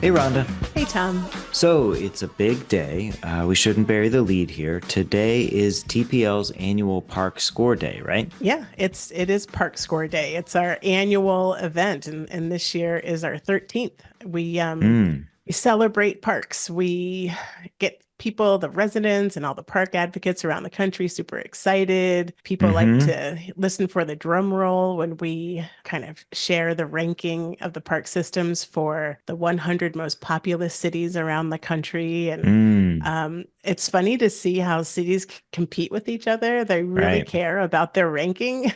Hey, Rhonda. Hey, Tom. So it's a big day. We shouldn't bury the lead here. Today is TPL's annual Park Score Day, right? Yeah, it is Park Score Day. It's our annual event, and this year is our 13th. Hmm. We celebrate parks. We get people, the residents, and all the park advocates around the country super excited. People like Mm-hmm. to listen for the drum roll when we kind of share the ranking of the park systems for the 100 most populous cities around the country. And Mm. it's funny to see how cities compete with each other. They really Right. care about their ranking.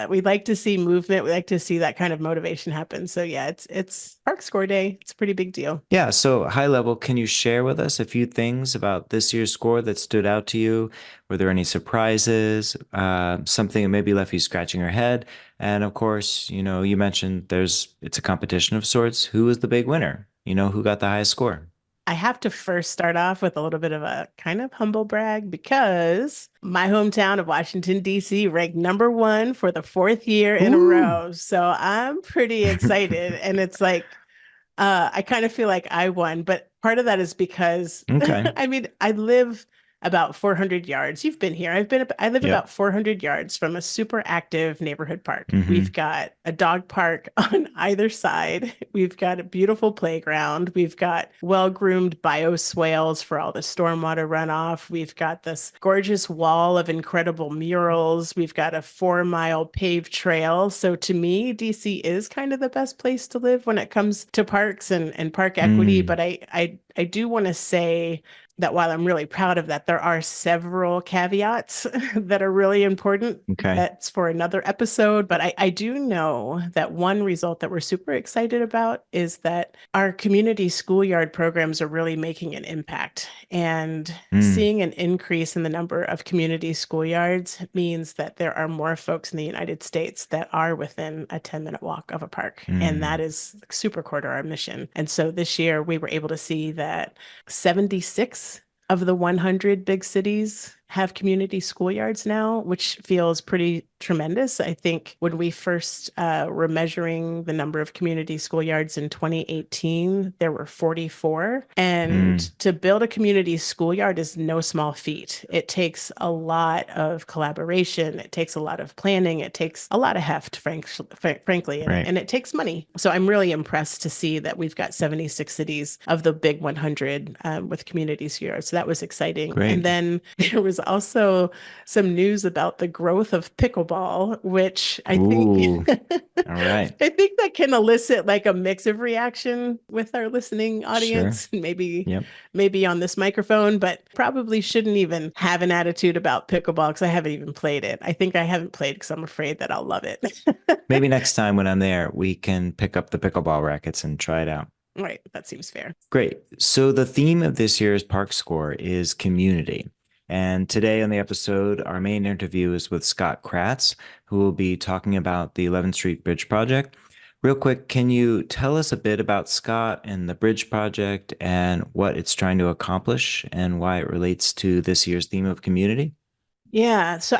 We like to see movement. We like to see that kind of motivation happen. So yeah, it's Park Score Day. It's a pretty big deal. Yeah. So high level, can you share with us a few things about this year's score that stood out to you? Were there any surprises? Something that maybe left you scratching your head? And of course, you mentioned it's a competition of sorts. Who was the big winner? Who got the highest score? I have to first start off with a little bit of a kind of humble brag because my hometown of Washington, D.C. ranked number one for the fourth year in a Ooh. row. So I'm pretty excited. And it's like, I kind of feel like I won, but part of that is because Okay. I mean, I live about 400 yards. You've been here. I live Yep. about 400 yards from a super active neighborhood park. We've Mm-hmm. got a dog park on either side. We've got a beautiful playground. We've got well-groomed bioswales for all the stormwater runoff. We've got this gorgeous wall of incredible murals. We've got a 4-mile paved trail. So to me, DC is kind of the best place to live when it comes to parks and park equity. Mm. But I do want to say that while I'm really proud of that, there are several caveats that are really important. Okay. That's for another episode. But I do know that one result that we're super excited about is that our community schoolyard programs are really making an impact. And Mm. seeing an increase in the number of community schoolyards means that there are more folks in the United States that are within a 10-minute walk of a park. And that Mm. is super core to our mission. And so this year we were able to see that 76 of the 100 big cities have community schoolyards now, which feels pretty tremendous. I think when we first were measuring the number of community schoolyards in 2018, there were 44. And Mm. to build a community schoolyard is no small feat. It takes a lot of collaboration, it takes a lot of planning, it takes a lot of heft, frankly, Right. and it takes money. So I'm really impressed to see that we've got 76 cities of the big 100 with community schoolyards. So that was exciting. And Great. then there was also some news about the growth of pickleball, which I think Ooh. All right. I think that can elicit like a mix of reaction with our listening Sure. audience, Yep. maybe on this microphone, but probably shouldn't even have an attitude about pickleball because I haven't even played it. I think I haven't played because I'm afraid that I'll love it. Maybe next time when I'm there, we can pick up the pickleball rackets and try it out. Right, that seems fair. Great. So the theme of this year's Park Score is community. And today on the episode, our main interview is with Scott Kratz, who will be talking about the 11th Street Bridge Project. Real quick, can you tell us a bit about Scott and the Bridge Project and what it's trying to accomplish and why it relates to this year's theme of community? Yeah, so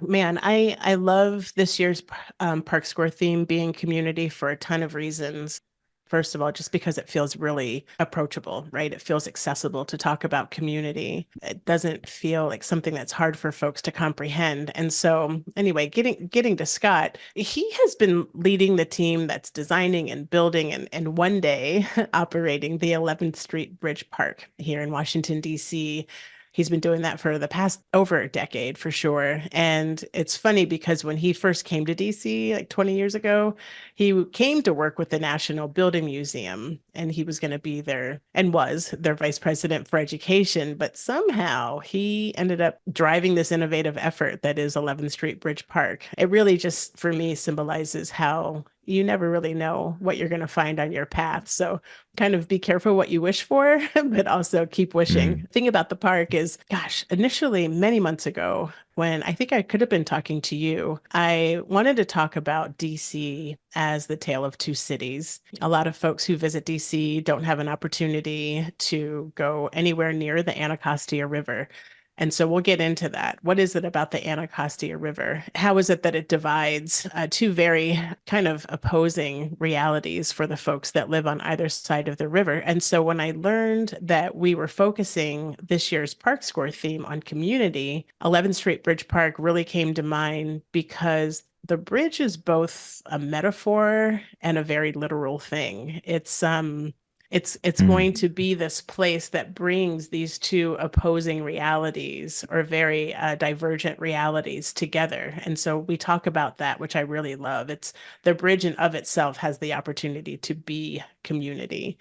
man, I love this year's Park Square theme being community for a ton of reasons. First of all, just because it feels really approachable, right? It feels accessible to talk about community. It doesn't feel like something that's hard for folks to comprehend. And so, anyway, getting to Scott, he has been leading the team that's designing and building and one day operating the 11th Street Bridge Park here in Washington, D.C. He's been doing that for the past over a decade for sure. And it's funny because when he first came to DC like 20 years ago, he came to work with the National Building Museum and he was going to be there and was their vice president for education. But somehow he ended up driving this innovative effort that is 11th Street Bridge Park. It really just, for me, symbolizes how you never really know what you're going to find on your path. So kind of be careful what you wish for, but also keep wishing. Mm. The thing about the park is, gosh, initially, many months ago, when I think I could have been talking to you, I wanted to talk about DC as the tale of two cities. A lot of folks who visit DC don't have an opportunity to go anywhere near the Anacostia River. And so we'll get into that. What is it about the Anacostia River? How is it that it divides two very kind of opposing realities for the folks that live on either side of the river? And so when I learned that we were focusing this year's Park Score theme on community, 11th Street Bridge Park really came to mind because the bridge is both a metaphor and a very literal thing. It's going Mm, to be this place that brings these two opposing realities or very divergent realities together. And so we talk about that, which I really love. It's the bridge in of itself has the opportunity to be community.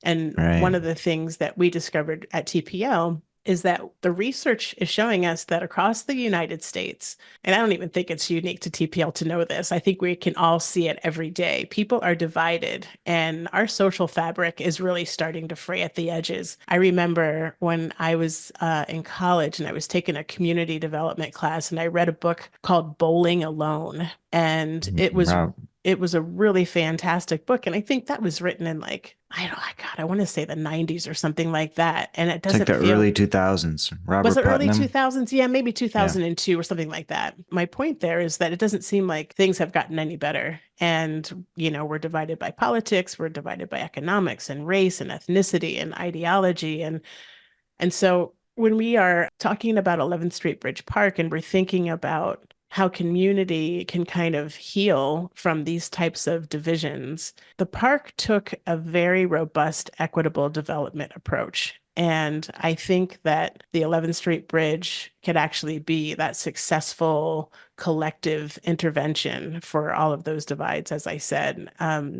And one right. of the things that we discovered at TPL is that the research is showing us that across the United States, and I don't even think it's unique to TPL to know this, I think we can all see it every day. People are divided, and our social fabric is really starting to fray at the edges. I remember when I was in college and I was taking a community development class, and I read a book called Bowling Alone. And Wow. it was a really fantastic book. And I think that was written in like, I don't, God, I want to say the 90s or something like that. And it It's like doesn't the feel, early 2000s. was Robert it early Putnam. 2000s? Yeah, maybe Yeah. 2002 or something like that. My point there is that it doesn't seem like things have gotten any better. And, we're divided by politics, we're divided by economics and race and ethnicity and ideology. And so when we are talking about 11th Street Bridge Park and we're thinking about how community can kind of heal from these types of divisions, the park took a very robust, equitable development approach. And I think that the 11th Street Bridge could actually be that successful collective intervention for all of those divides, as I said.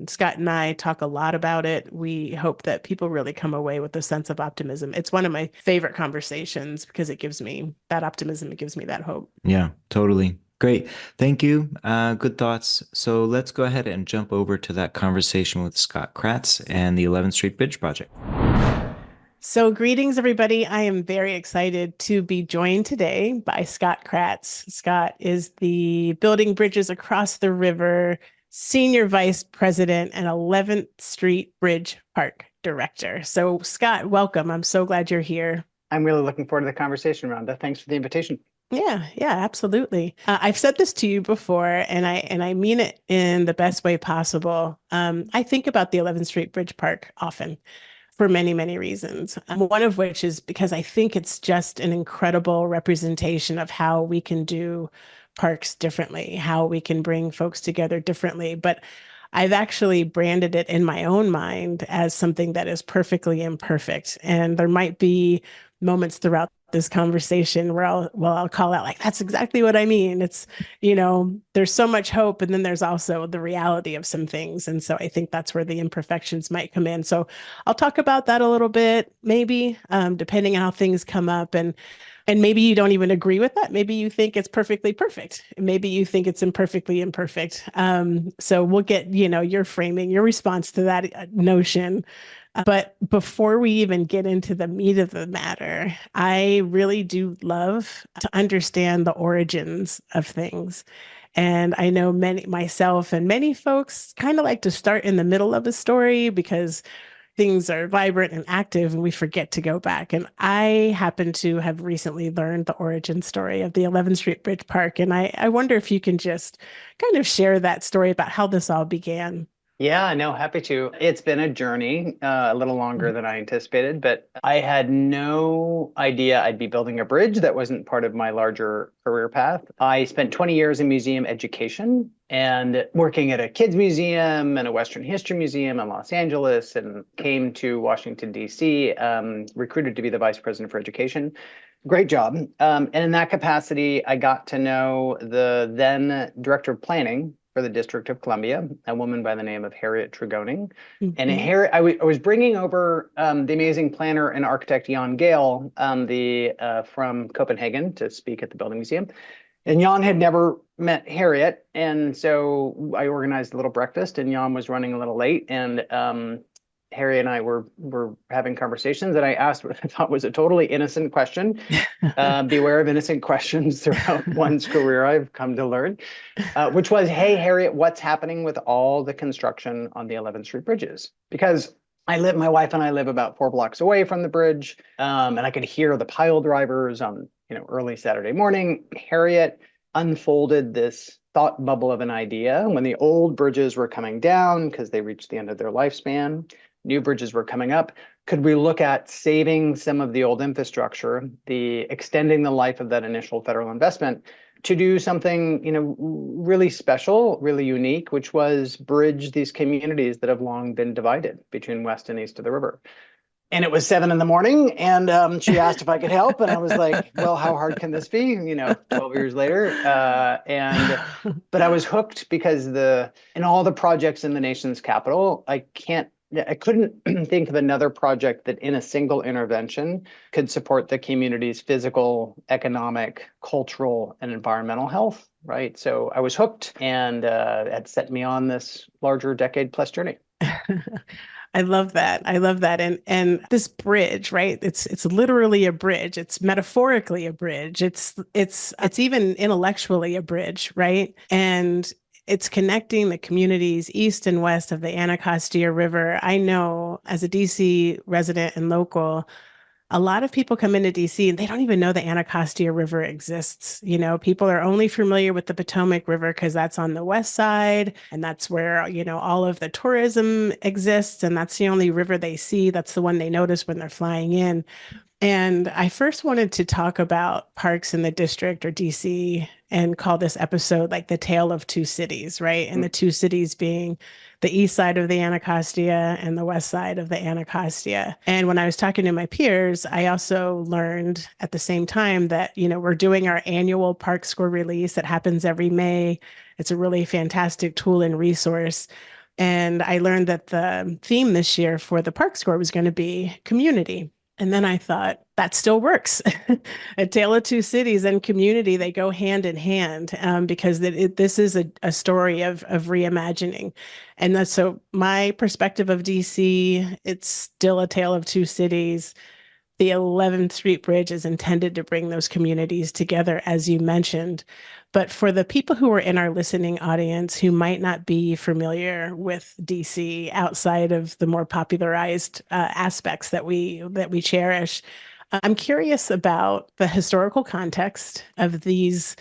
Scott and I talk a lot about it. We hope that people really come away with a sense of optimism. It's one of my favorite conversations because it gives me that optimism, it gives me that hope. Yeah, totally. Great. Thank you. Good thoughts. So let's go ahead and jump over to that conversation with Scott Kratz and the 11th Street Bridge Project. So, greetings, everybody. I am very excited to be joined today by Scott Kratz. Scott is the Building Bridges Across the River Senior Vice President and 11th Street Bridge Park Director. So, Scott, welcome. I'm so glad you're here. I'm really looking forward to the conversation, Rhonda. Thanks for the invitation. Yeah, absolutely. I've said this to you before, and I mean it in the best way possible. I think about the 11th Street Bridge Park often for many, many reasons. One of which is because I think it's just an incredible representation of how we can do parks differently, how we can bring folks together differently. But I've actually branded it in my own mind as something that is perfectly imperfect. And there might be moments throughout this conversation where I'll call out like, that's exactly what I mean. It's, there's so much hope. And then there's also the reality of some things. And so I think that's where the imperfections might come in. So I'll talk about that a little bit, maybe, depending on how things come up. And maybe you don't even agree with that. Maybe you think it's perfectly perfect. Maybe you think it's imperfectly imperfect. So we'll get, your framing, your response to that notion. But before we even get into the meat of the matter, I really do love to understand the origins of things. And I know many, myself and many folks kind of like to start in the middle of a story because things are vibrant and active and we forget to go back. And I happen to have recently learned the origin story of the 11th Street Bridge Park. And I wonder if you can just kind of share that story about how this all began. Yeah, no, happy to. It's been a journey, a little longer than I anticipated, but I had no idea I'd be building a bridge that wasn't part of my larger career path. I spent 20 years in museum education and working at a kids museum and a Western history museum in Los Angeles, and came to Washington, D.C., recruited to be the vice president for education. Great job. And in that capacity, I got to know the then director of planning for the District of Columbia, a woman by the name of Harriet Tregoning. And Mhm. Harriet, I was bringing over the amazing planner and architect Jan Gale from Copenhagen to speak at the Building Museum. And Jan had never met Harriet. And so I organized a little breakfast, and Jan was running a little late. And Harriet and I were having conversations, and I asked what I thought was a totally innocent question. Beware of innocent questions throughout one's career, I've come to learn, which was, hey, Harriet, what's happening with all the construction on the 11th Street bridges? Because my wife and I live about 4 blocks away from the bridge, and I could hear the pile drivers on early Saturday morning. Harriet unfolded this thought bubble of an idea when the old bridges were coming down because they reached the end of their lifespan. New bridges were coming up. Could we look at saving some of the old infrastructure, extending the life of that initial federal investment to do something, really special, really unique, which was bridge these communities that have long been divided between west and east of the river? And it was 7 a.m. and she asked if I could help. And I was like, well, how hard can this be? 12 years later. But I was hooked because in all the projects in the nation's capital, I couldn't think of another project that in a single intervention could support the community's physical, economic, cultural, and environmental health, right? So I was hooked, and it set me on this larger decade-plus journey. I love that. I love that. And this bridge, right? It's literally a bridge. It's metaphorically a bridge. It's even intellectually a bridge, right? And it's connecting the communities east and west of the Anacostia River. I know as a DC resident and local, a lot of people come into DC and they don't even know the Anacostia River exists. People are only familiar with the Potomac River because that's on the west side. And that's where, all of the tourism exists. And that's the only river they see. That's the one they notice when they're flying in. And I first wanted to talk about parks in the district or DC and call this episode like the tale of two cities, right? And the two cities being the east side of the Anacostia and the west side of the Anacostia. And when I was talking to my peers, I also learned at the same time that, we're doing our annual Park Score release that happens every May. It's a really fantastic tool and resource. And I learned that the theme this year for the Park Score was going to be community. And then I thought, that still works. A Tale of Two Cities and community, they go hand in hand because this is a story of reimagining. And so my perspective of DC, it's still a tale of two cities. The 11th Street Bridge is intended to bring those communities together, as you mentioned. But for the people who are in our listening audience who might not be familiar with DC outside of the more popularized aspects that we cherish, I'm curious about the historical context of these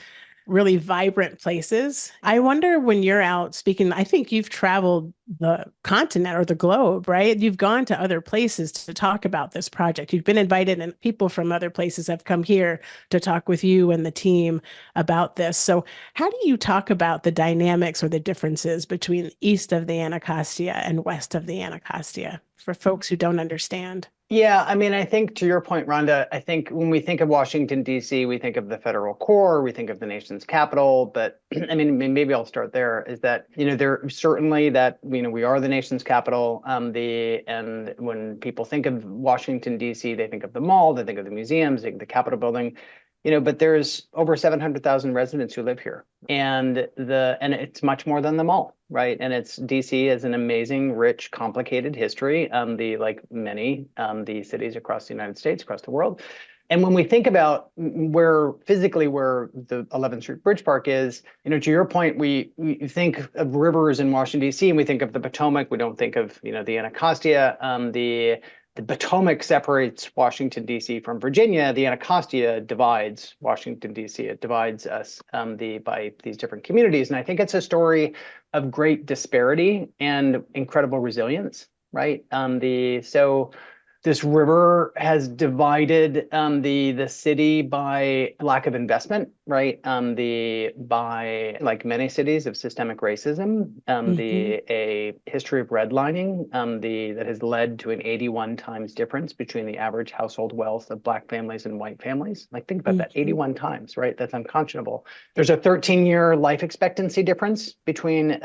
really vibrant places. I wonder when you're out speaking, I think you've traveled the continent or the globe, right? You've gone to other places to talk about this project. You've been invited and people from other places have come here to talk with you and the team about this. So how do you talk about the dynamics or the differences between east of the Anacostia and west of the Anacostia for folks who don't understand? Yeah, I think to your point, Rhonda, I think when we think of Washington, D.C., we think of the federal core, we think of the nation's capital. But maybe I'll start there, is that, there certainly that, we are the nation's capital. And when people think of Washington, D.C., they think of the mall, they think of the museums, they think of the Capitol building. But there's over 700,000 residents who live here, and it's much more than the mall, right? And DC is an amazing, rich, complicated history. Like many the cities across the United States, across the world. And when we think about where the 11th Street Bridge Park is, to your point, we think of rivers in Washington, D.C., and we think of the Potomac. We don't think of, the Anacostia. The Potomac separates Washington, D.C. from Virginia. The Anacostia divides Washington, D.C. It divides us by these different communities. And I think it's a story of great disparity and incredible resilience, right? So this river has divided the city by lack of investment, right? By, like many cities, of systemic racism, a history of redlining, that has led to an 81 times difference between the average household wealth of Black families and white families. Like, think about that, 81 times, right? That's unconscionable. There's a 13-year life expectancy difference between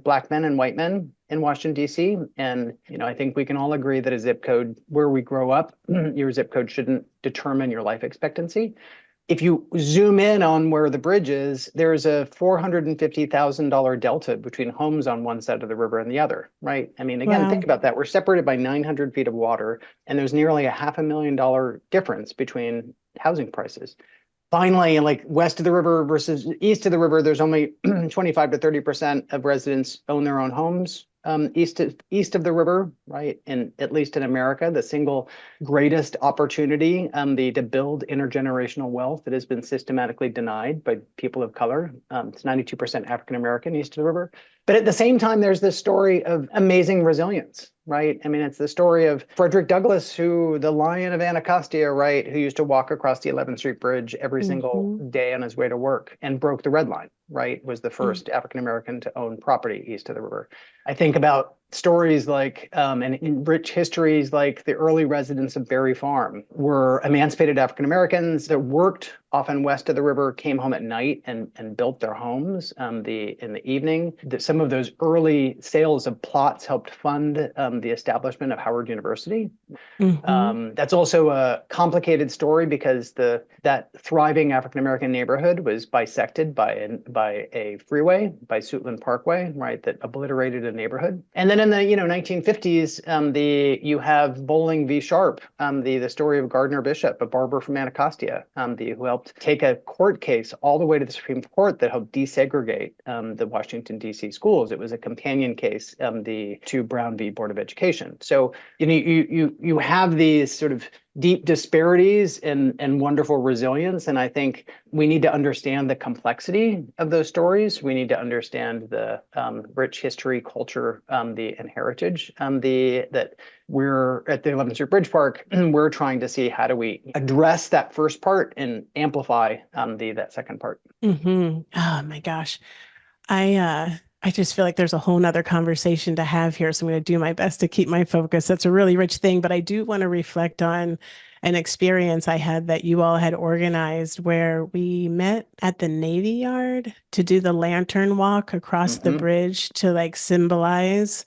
Black men and white men in Washington, D.C. And, I think we can all agree that a zip code where we grow up, your zip code shouldn't determine your life expectancy. If you zoom in on where the bridge is, there's a $450,000 delta between homes on one side of the river and the other, right? Again, Wow. Think about that. We're separated by 900 feet of water, and there's nearly a $500,000 difference between housing prices. Finally, like west of the river versus east of the river, there's only 25 to 30% of residents own their own homes. east of the river, right? And at least in America, the single greatest opportunity to build intergenerational wealth that has been systematically denied by people of color. It's 92% African American east of the river. But at the same time, there's this story of amazing resilience, right? I mean, it's the story of Frederick Douglass, who the Lion of Anacostia, right, who used to walk across the 11th Street Bridge every single day on his way to work and broke the Red Line, right? Was the first African American to own property east of the river. I think about stories like and rich histories like the early residents of Berry Farm were emancipated African Americans that worked often west of the river, came home at night and built their homes in the evening. Some of those early sales of plots helped fund the establishment of Howard University. That's also a complicated story because that thriving African American neighborhood was bisected by a freeway, by Suitland Parkway, right, that obliterated a neighborhood. And then in the 1950s, you have Bowling v. Sharp, the story of Gardner Bishop, a barber from Anacostia, who helped take a court case all the way to the Supreme Court that helped desegregate the Washington D.C. schools. It was a companion case to Brown v. Board of Education. So you have these sort of deep disparities and wonderful resilience. And I think we need to understand the complexity of those stories. We need to understand the rich history, culture, and heritage that we're at the 11th Street Bridge Park. We're trying to see how do we address that first part and amplify that second part. Oh my gosh. I just feel like there's a whole nother conversation to have here. So I'm going to do my best to keep my focus. That's a really rich thing, but I do want to reflect on an experience I had that you all had organized where we met at the Navy Yard to do the lantern walk across the bridge to like symbolize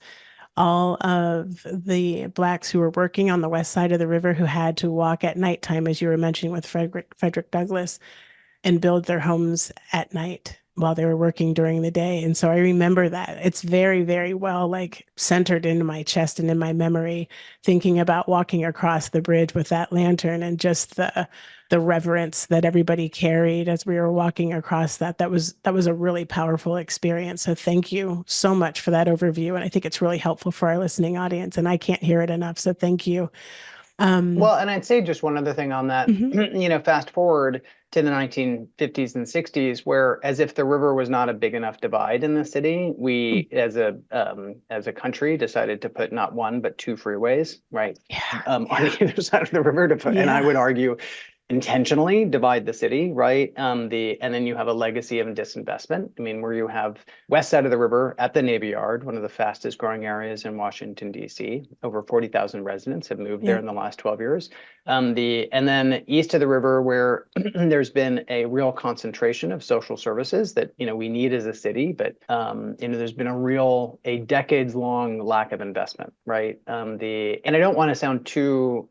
all of the Blacks who were working on the west side of the river who had to walk at nighttime, as you were mentioning with Frederick Douglass, and build their homes at night while they were working during the day. And so I remember that. It's very, very well like centered into my chest and in my memory, thinking about walking across the bridge with that lantern and just the reverence that everybody carried as we were walking across that. That was a really powerful experience. So thank you so much for that overview. And I think it's really helpful for our listening audience. And I can't hear it enough. So thank you. Well, and I'd say just one other thing on that, fast forward to the 1950s and 60s, where as if the river was not a big enough divide in the city, we as a country decided to put not one, but two freeways, right? On either side of the river to put, and I would argue intentionally divide the city, right? And then you have a legacy of disinvestment. I mean, where you have west side of the river at the Navy Yard, one of the fastest growing areas in Washington, D.C. Over 40,000 residents have moved there in the last 12 years. And then east of the river, where there's been a real concentration of social services that we need as a city, but there's been a decades-long lack of investment, right? And I don't want to sound too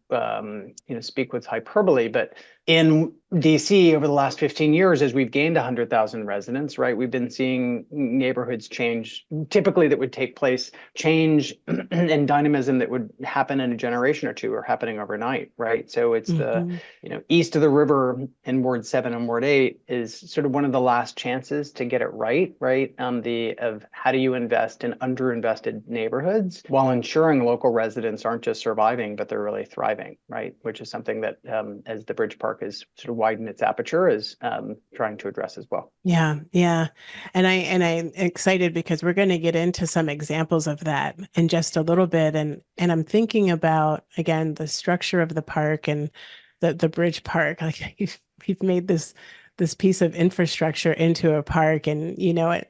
speak with hyperbole, but in DC over the last 15 years, as we've gained 100,000 residents, right, we've been seeing neighborhoods change, typically that would take place, change and dynamism that would happen in a generation or two or happening overnight, right? So it's the, east of the river in Ward 7 and Ward 8 is sort of one of the last chances to get it right? Of how do you invest in underinvested neighborhoods while ensuring local residents aren't just surviving, but they're really thriving, right? Which is something that as the Bridge Park is sort of widened its aperture is trying to address as well. Yeah. And I'm excited because we're going to get into some examples of that in just a little bit. And I'm thinking about, again, the structure of the park and the Bridge Park. Like we've made this piece of infrastructure into a park. And,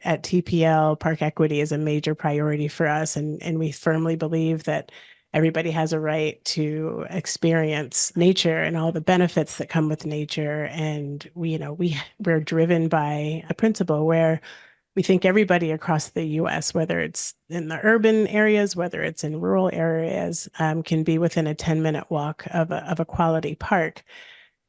at TPL, park equity is a major priority for us. And we firmly believe that everybody has a right to experience nature and all the benefits that come with nature. And we're driven by a principle where we think everybody across the U.S., whether it's in the urban areas, whether it's in rural areas, can be within a 10-minute walk of a quality park.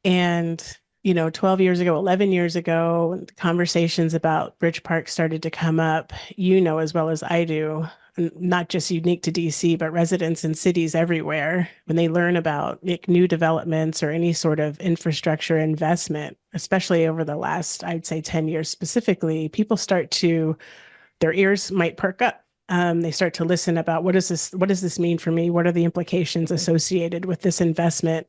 And 12 years ago, 11 years ago, when conversations about Bridge Park started to come up, as well as I do, not just unique to DC, but residents in cities everywhere, when they learn about new developments or any sort of infrastructure investment, especially over the last, I'd say 10 years specifically, people their ears might perk up. They start to listen about what does this mean for me? What are the implications associated with this investment?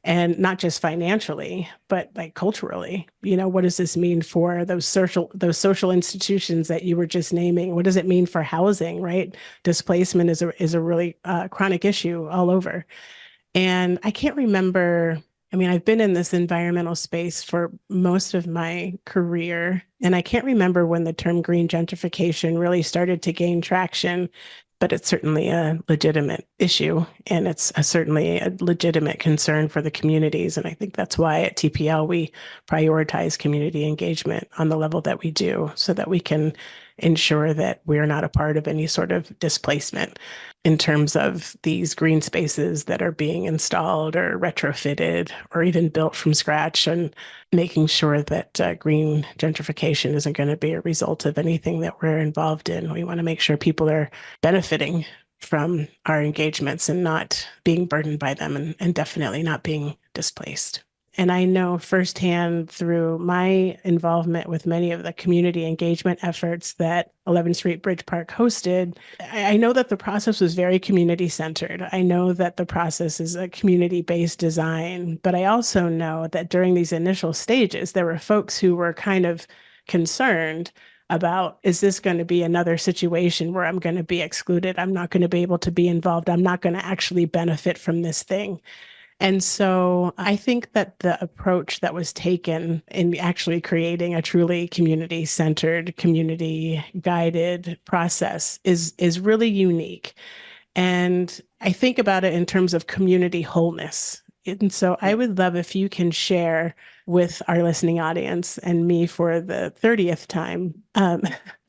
And not just financially, but like culturally, what does this mean for those social institutions that you were just naming? What does it mean for housing, right? Displacement is a really chronic issue all over. And I can't remember. I mean, I've been in this environmental space for most of my career, and I can't remember when the term green gentrification really started to gain traction, but it's certainly a legitimate issue, and it's certainly a legitimate concern for the communities. And I think that's why at TPL we prioritize community engagement on the level that we do, so that we can ensure that we're not a part of any sort of displacement in terms of these green spaces that are being installed or retrofitted or even built from scratch, and making sure that green gentrification isn't going to be a result of anything that we're involved in. We want to make sure people are benefiting from our engagements and not being burdened by them, and definitely not being displaced. And I know firsthand through my involvement with many of the community engagement efforts that 11th Street Bridge Park hosted, I know that the process was very community centered. I know that the process is a community-based design, but I also know that during these initial stages, there were folks who were kind of concerned about, is this going to be another situation where I'm going to be excluded? I'm not going to be able to be involved. I'm not going to actually benefit from this thing. And so I think that the approach that was taken in actually creating a truly community-centered, community-guided process is really unique. And I think about it in terms of community wholeness. And so I would love if you can share with our listening audience and me for the 30th time,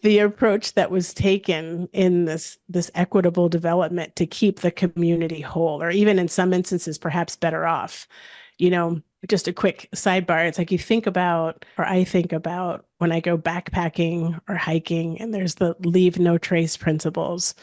the approach that was taken in this equitable development to keep the community whole, or even in some instances, perhaps better off. Just a quick sidebar. It's like you think about, or I think about, when I go backpacking or hiking, and there's the leave no trace principles,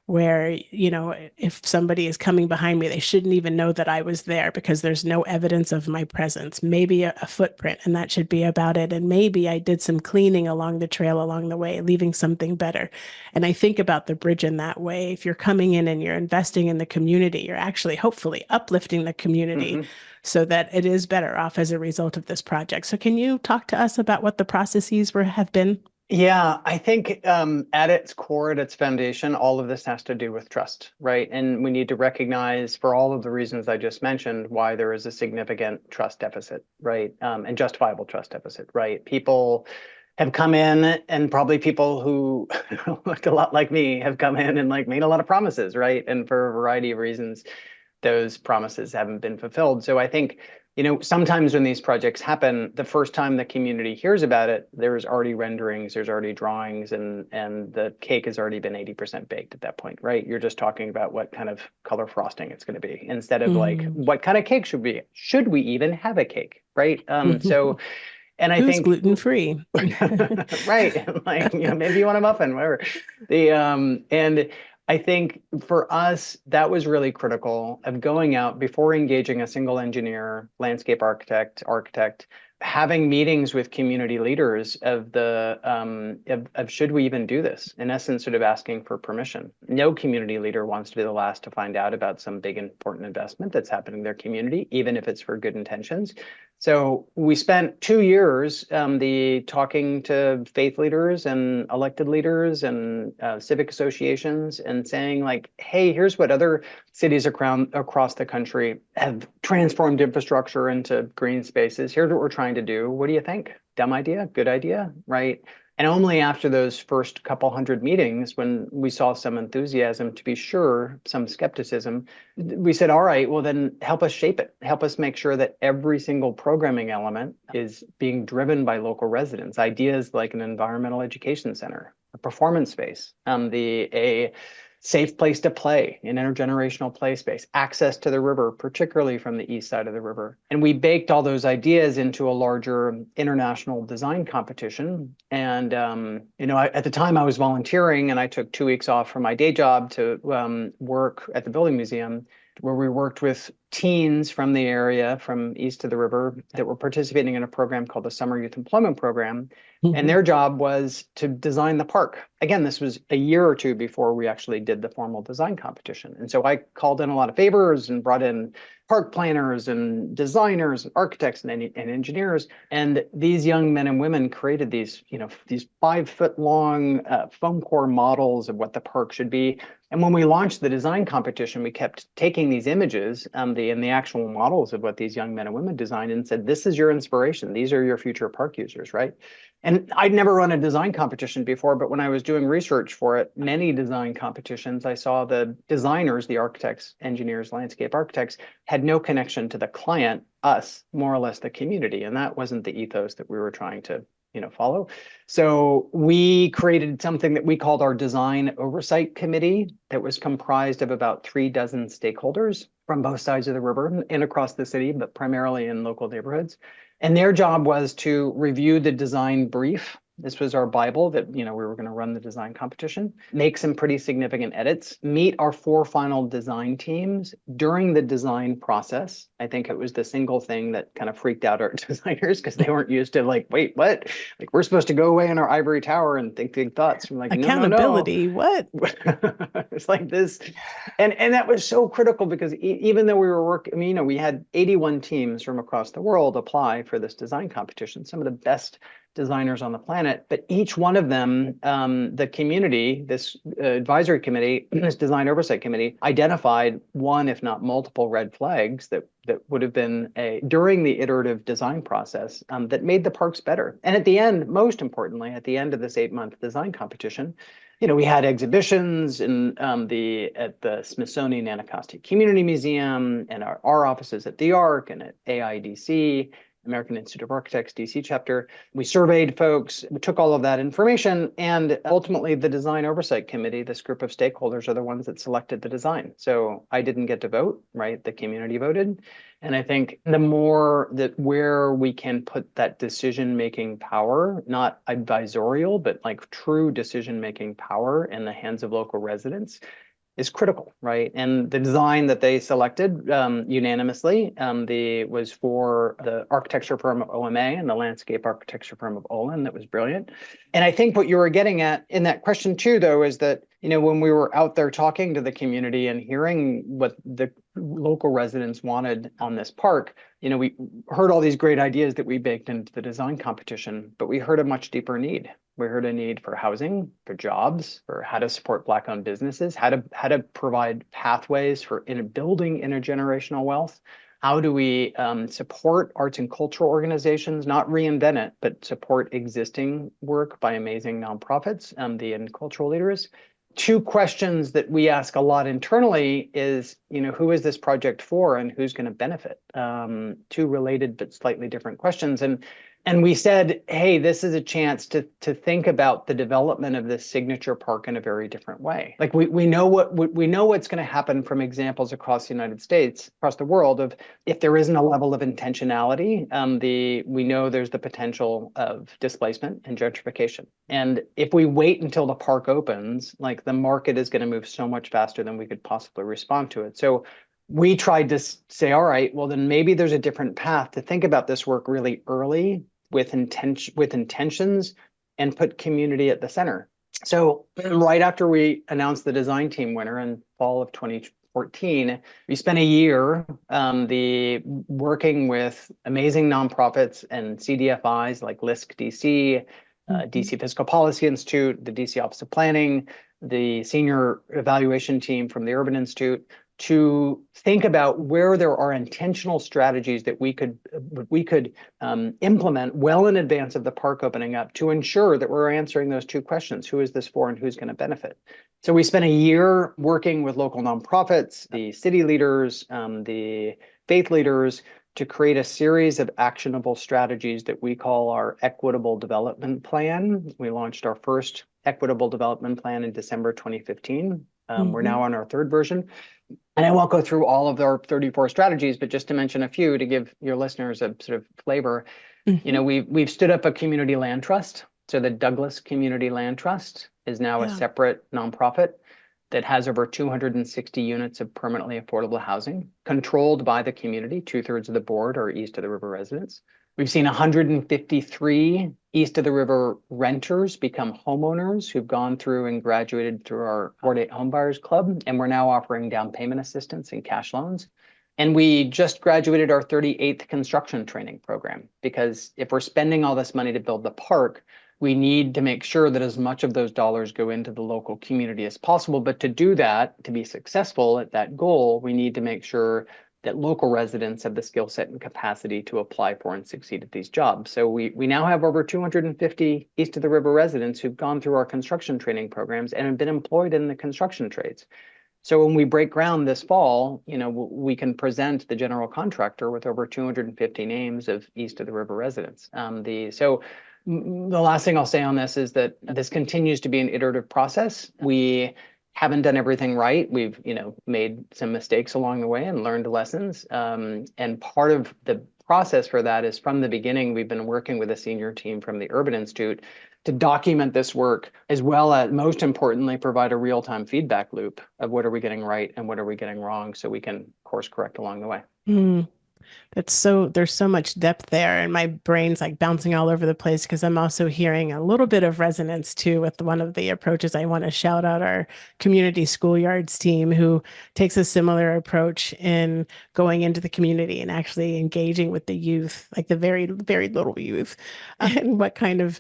where, if somebody is coming behind me, they shouldn't even know that I was there because there's no evidence of my presence, maybe a footprint, and that should be about it. And maybe I did some cleaning along the trail along the way, leaving something better. And I think about the bridge in that way. If you're coming in and you're investing in the community, you're actually hopefully uplifting the community so that it is better off as a result of this project. So can you talk to us about what the processes have been? Yeah, I think at its core, at its foundation, all of this has to do with trust, right? And we need to recognize, for all of the reasons I just mentioned, why there is a significant trust deficit, right? And justifiable trust deficit, right? People have come in, and probably people who look a lot like me have come in and made a lot of promises, right? And for a variety of reasons, those promises haven't been fulfilled. So I think, sometimes when these projects happen, the first time the community hears about it, there's already renderings, there's already drawings, and the cake has already been 80% baked at that point, right? You're just talking about what kind of color frosting it's going to be, instead of what kind of cake should we even have a cake, right? So, and I think gluten-free, right? Maybe you want a muffin, whatever. And I think for us, that was really critical, of going out before engaging a single engineer, landscape architect, having meetings with community leaders of should we even do this? In essence, sort of asking for permission. No community leader wants to be the last to find out about some big important investment that's happening in their community, even if it's for good intentions. So we spent 2 years talking to faith leaders and elected leaders and civic associations, and saying hey, here's what other cities across the country have transformed infrastructure into green spaces. Here's what we're trying to do. What do you think? Dumb idea? Good idea? Right? And only after those first couple hundred meetings, when we saw some enthusiasm, to be sure, some skepticism, we said, all right, well then help us shape it. Help us make sure that every single programming element is being driven by local residents. Ideas like an environmental education center, a performance space, a safe place to play, an intergenerational play space, access to the river, particularly from the east side of the river. And we baked all those ideas into a larger international design competition. And, at the time I was volunteering, and I took 2 weeks off from my day job to work at the Building Museum, where we worked with teens from the area, from east of the river, that were participating in a program called the Summer Youth Employment Program. And their job was to design the park. Again, this was a year or two before we actually did the formal design competition. And so I called in a lot of favors and brought in park planners and designers and architects and engineers. And these young men and women created these 5-foot long foam core models of what the park should be. And when we launched the design competition, we kept taking these images and the actual models of what these young men and women designed and said, this is your inspiration. These are your future park users, right? And I'd never run a design competition before, but when I was doing research for it, many design competitions, I saw the designers, the architects, engineers, landscape architects, had no connection to the client, us, more or less the community. And that wasn't the ethos that we were trying to follow. So we created something that we called our Design Oversight Committee that was comprised of about 36 stakeholders from both sides of the river and across the city, but primarily in local neighborhoods. And their job was to review the design brief. This was our Bible that, we were going to run the design competition, make some pretty significant edits, meet our 4 final design teams during the design process. I think it was the single thing that kind of freaked out our designers because they weren't used to wait, what? We're supposed to go away in our ivory tower and think big thoughts. I'm like, accountability, no. What? It's like this. And that was so critical because even though we were working, we had 81 teams from across the world apply for this design competition, some of the best designers on the planet, but each one of them, the community, this advisory committee, this design oversight committee, identified one, if not multiple red flags that would have been during the iterative design process that made the parks better. And at the end, most importantly, at the end of this 8-month design competition, we had exhibitions at the Smithsonian Anacostia Community Museum and our offices at the ARC and at AIDC, American Institute of Architects, DC chapter. We surveyed folks, we took all of that information, and ultimately the Design Oversight Committee, this group of stakeholders, are the ones that selected the design. So I didn't get to vote, right? The community voted. And I think the more that where we can put that decision-making power, not advisorial, but true decision-making power in the hands of local residents, is critical, right? And the design that they selected unanimously was for the architecture firm of OMA and the landscape architecture firm of Olin. That was brilliant. And I think what you were getting at in that question too, though, is that, when we were out there talking to the community and hearing what the local residents wanted on this park, we heard all these great ideas that we baked into the design competition, but we heard a much deeper need. We heard a need for housing, for jobs, for how to support Black-owned businesses, how to provide pathways for building intergenerational wealth. How do we support arts and cultural organizations, not reinvent it, but support existing work by amazing nonprofits and cultural leaders? 2 questions that we ask a lot internally is, who is this project for and who's going to benefit? 2 related but slightly different questions. And we said, hey, this is a chance to think about the development of this signature park in a very different way. We know what's going to happen from examples across the United States, across the world, of if there isn't a level of intentionality, we know there's the potential of displacement and gentrification. And if we wait until the park opens, the market is going to move so much faster than we could possibly respond to it. So we tried to say, all right, well, then maybe there's a different path to think about this work really early with intentions and put community at the center. So right after we announced the design team winner in fall of 2014, we spent a year working with amazing nonprofits and CDFIs like LISC DC, DC Fiscal Policy Institute, the DC Office of Planning, the senior evaluation team from the Urban Institute, to think about where there are intentional strategies that we could implement well in advance of the park opening up to ensure that we're answering those 2 questions: who is this for and who's going to benefit? So we spent a year working with local nonprofits, the city leaders, the faith leaders, to create a series of actionable strategies that we call our Equitable Development Plan. We launched our first Equitable Development Plan in December 2015. We're now on our 3rd version. And I won't go through all of our 34 strategies, but just to mention a few to give your listeners a sort of flavor. We've stood up a community land trust. So the Douglas Community Land Trust is now a separate nonprofit. that has over 260 units of permanently affordable housing, controlled by the community. 2/3 of the board are East of the River residents. We've seen 153 East of the River renters become homeowners who've gone through and graduated through our 4-to-8 Homebuyers Club, and we're now offering down payment assistance and cash loans. And we just graduated our 38th construction training program, because if we're spending all this money to build the park, we need to make sure that as much of those dollars go into the local community as possible. But to do that, to be successful at that goal, we need to make sure that local residents have the skill set and capacity to apply for and succeed at these jobs. So we now have over 250 East of the River residents who've gone through our construction training programs and have been employed in the construction trades. So when we break ground this fall, we can present the general contractor with over 250 names of East of the River residents. The last thing I'll say on this is that this continues to be an iterative process. We haven't done everything right. We've, made some mistakes along the way and learned lessons. And part of the process for that is, from the beginning, we've been working with a senior team from the Urban Institute to document this work, as well as, most importantly, provide a real-time feedback loop of what are we getting right and what are we getting wrong, so we can course correct along the way. There's so much depth there, and my brain's like bouncing all over the place, because I'm also hearing a little bit of resonance too with one of the approaches. I want to shout out our community schoolyards team, who takes a similar approach in going into the community and actually engaging with the youth, like the very, very little youth, and what kind of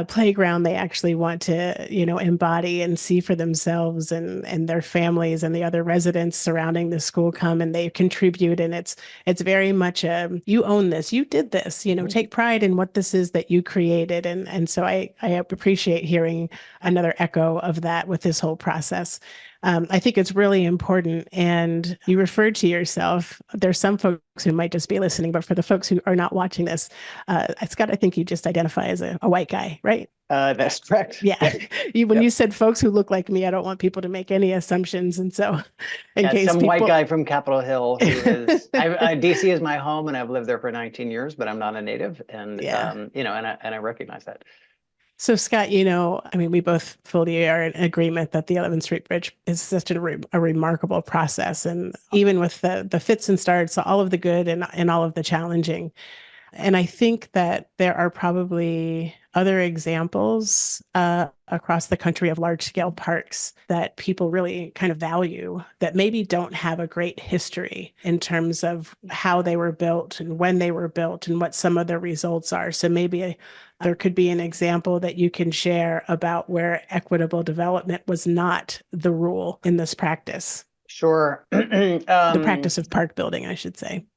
playground they actually want to, embody and see for themselves, and their families and the other residents surrounding the school come and they contribute. And it's very much you own this, you did this, take pride in what this is that you created. And so I appreciate hearing another echo of that with this whole process. I think it's really important. And you referred to yourself, there's some folks who might just be listening, but for the folks who are not watching this, Scott, I think you just identify as a white guy, right? That's correct. Yeah. When you said folks who look like me, I don't want people to make any assumptions. And so in case some people... white guy from Capitol Hill who is, DC is my home and I've lived there for 19 years, but I'm not a native. And, and I recognize that. So Scott, we both fully are in agreement that the 11th Street Bridge is such a remarkable process. And even with the fits and starts, all of the good and all of the challenging. And I think that there are probably other examples across the country of large scale parks that people really kind of value, that maybe don't have a great history in terms of how they were built and when they were built and what some of the results are. So maybe there could be an example that you can share about where equitable development was not the rule in this practice. Sure. The practice of park building, I should say.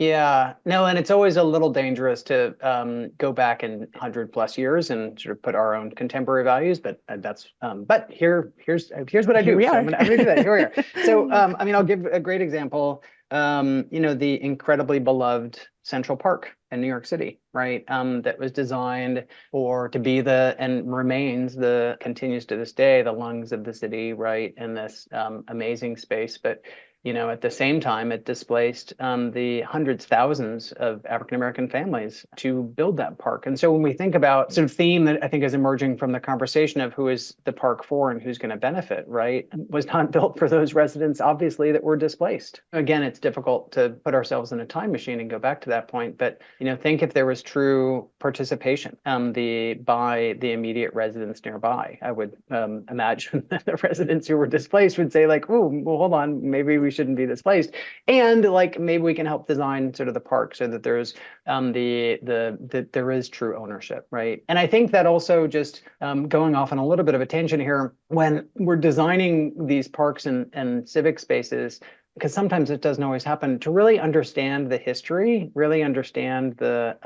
Yeah. No, and it's always a little dangerous to go back in 100+ years and sort of put our own contemporary values, but here's what I do. So I'm gonna do that. Here we are. So I'll give a great example. The incredibly beloved Central Park in New York City, right? That was designed to be and continues to this day, the lungs of the city, right? In this amazing space. But at the same time, it displaced the hundreds, thousands of African-American families to build that park. And so when we think about sort of theme that I think is emerging from the conversation of who is the park for and who's going to benefit, right, was not built for those residents, obviously, that were displaced. Again, it's difficult to put ourselves in a time machine and go back to that point. But, think if there was true participation by the immediate residents nearby. I would imagine that the residents who were displaced would say, like, oh, well, hold on, maybe we shouldn't be displaced, and maybe we can help design sort of the park so that there's that there is true ownership, right? And I think that also, just going off on a little bit of a tangent here, when we're designing these parks and civic spaces, because sometimes it doesn't always happen, to really understand the history, really understand the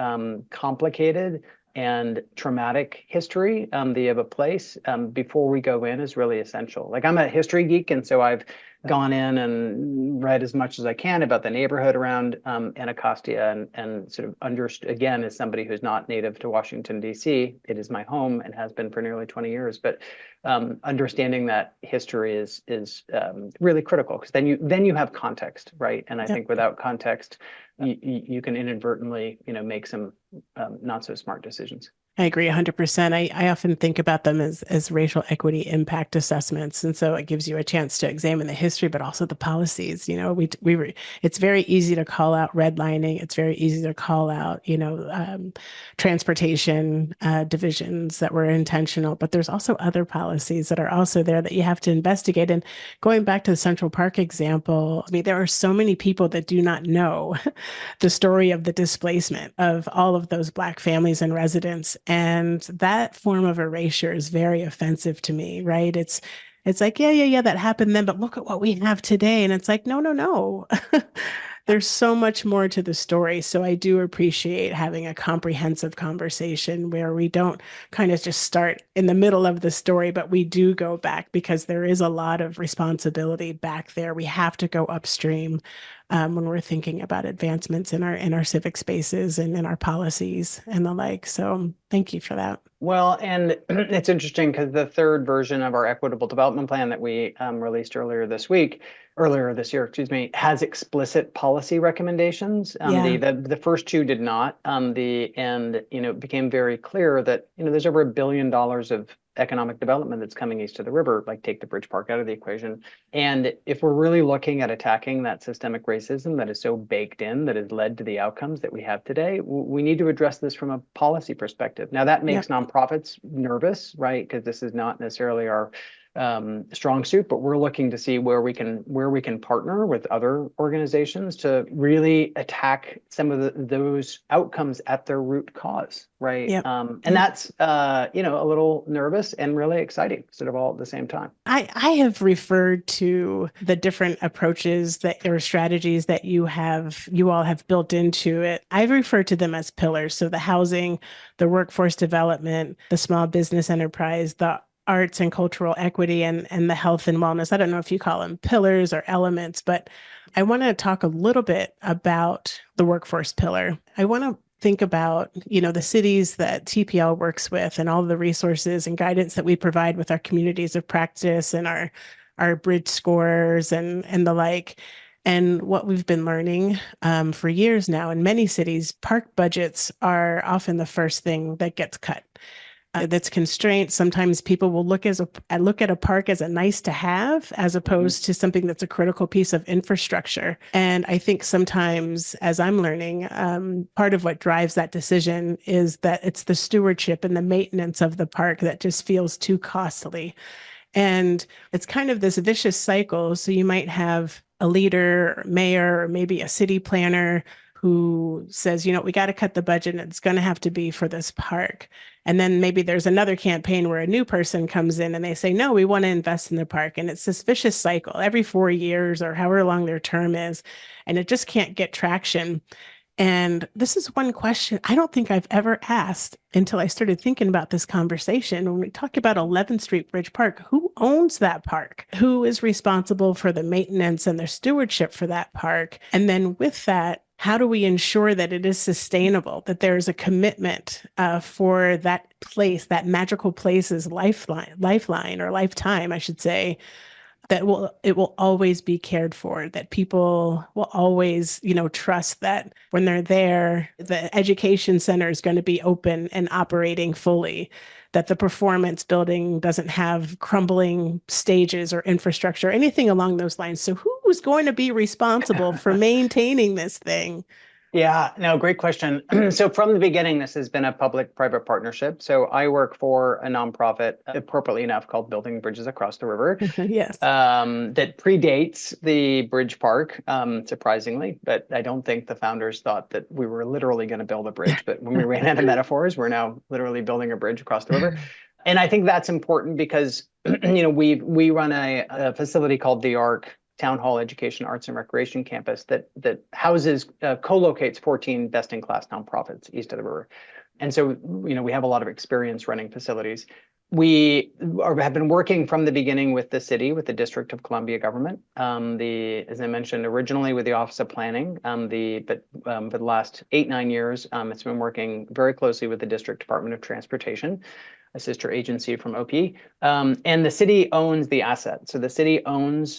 complicated and traumatic history of a place before we go in is really essential. Like, I'm a history geek, and so I've gone in and read as much as I can about the neighborhood around Anacostia and sort of understood, again, as somebody who's not native to Washington, D.C., it is my home and has been for nearly 20 years. But understanding that history is really critical, because then you have context, right? And I think without context, you can inadvertently, make some not so smart decisions. I agree 100%. I often think about them as racial equity impact assessments. And so it gives you a chance to examine the history, but also the policies. It's very easy to call out redlining. It's very easy to call out, transportation divisions that were intentional, but there's also other policies that are also there that you have to investigate. And going back to the Central Park example, I mean, there are so many people that do not know the story of the displacement of all of those Black families and residents. And that form of erasure is very offensive to me, right? It's like, yeah, that happened then, but look at what we have today. And it's like, no. There's so much more to the story. So I do appreciate having a comprehensive conversation where we don't kind of just start in the middle of the story, but we do go back because there is a lot of responsibility back there. We have to go upstream when we're thinking about advancements in our civic spaces and in our policies and the like. So thank you for that. Well, and it's interesting because the third version of our equitable development plan that we released earlier this year, excuse me, has explicit policy recommendations. The first two did not. And it became very clear that there's over $1 billion of economic development that's coming east of the river. Like, take the Bridge Park out of the equation. And if we're really looking at attacking that systemic racism that is so baked in, that has led to the outcomes that we have today, we need to address this from a policy perspective. Now, that makes nonprofits nervous, right? Because this is not necessarily our strong suit, but we're looking to see where we can partner with other organizations to really attack some of those outcomes at their root cause, right? And that's a little nervous and really exciting, sort of all at the same time. I have referred to the different approaches or strategies that you all have built into it. I've referred to them as pillars. So the housing, the workforce development, the small business enterprise, the arts and cultural equity, and the health and wellness. I don't know if you call them pillars or elements, but I want to talk a little bit about the workforce pillar. I want to think about, the cities that TPL works with and all the resources and guidance that we provide with our communities of practice and our bridge scores and the like. And what we've been learning for years now in many cities, park budgets are often the first thing that gets cut. That's constraint. Sometimes people will look at a park as a nice to have, as opposed to something that's a critical piece of infrastructure. And I think sometimes, as I'm learning, part of what drives that decision is that it's the stewardship and the maintenance of the park that just feels too costly. And it's kind of this vicious cycle. So you might have a leader, mayor, or maybe a city planner who says, we got to cut the budget and it's going to have to be for this park. And then maybe there's another campaign where a new person comes in and they say, no, we want to invest in the park. And it's this vicious cycle every 4 years or however long their term is. And it just can't get traction. And this is one question I don't think I've ever asked until I started thinking about this conversation. When we talk about 11th Street Bridge Park, who owns that park? Who is responsible for the maintenance and the stewardship for that park? And then with that, how do we ensure that it is sustainable, that there is a commitment for that place, that magical place's lifeline or lifetime, I should say, that it will always be cared for, that people will always, trust that when they're there, the education center is going to be open and operating fully, that the performance building doesn't have crumbling stages or infrastructure, anything along those lines. So who's going to be responsible for maintaining this thing? Yeah, no, great question. So from the beginning, this has been a public-private partnership. So I work for a nonprofit, appropriately enough, called Building Bridges Across the River. Yes. That predates the Bridge Park, surprisingly. But I don't think the founders thought that we were literally going to build a bridge. But when we ran out of metaphors, we're now literally building a bridge across the river. And I think that's important because, we run a facility called the ARC, Town Hall Education, Arts and Recreation Campus, that houses, co-locates 14 best-in-class nonprofits east of the river. And so, we have a lot of experience running facilities. We have been working from the beginning with the city, with the District of Columbia government. As I mentioned, originally with the Office of Planning, but for the last 8-9 years, it's been working very closely with the District Department of Transportation. a sister agency from OP. And the city owns the asset. So the city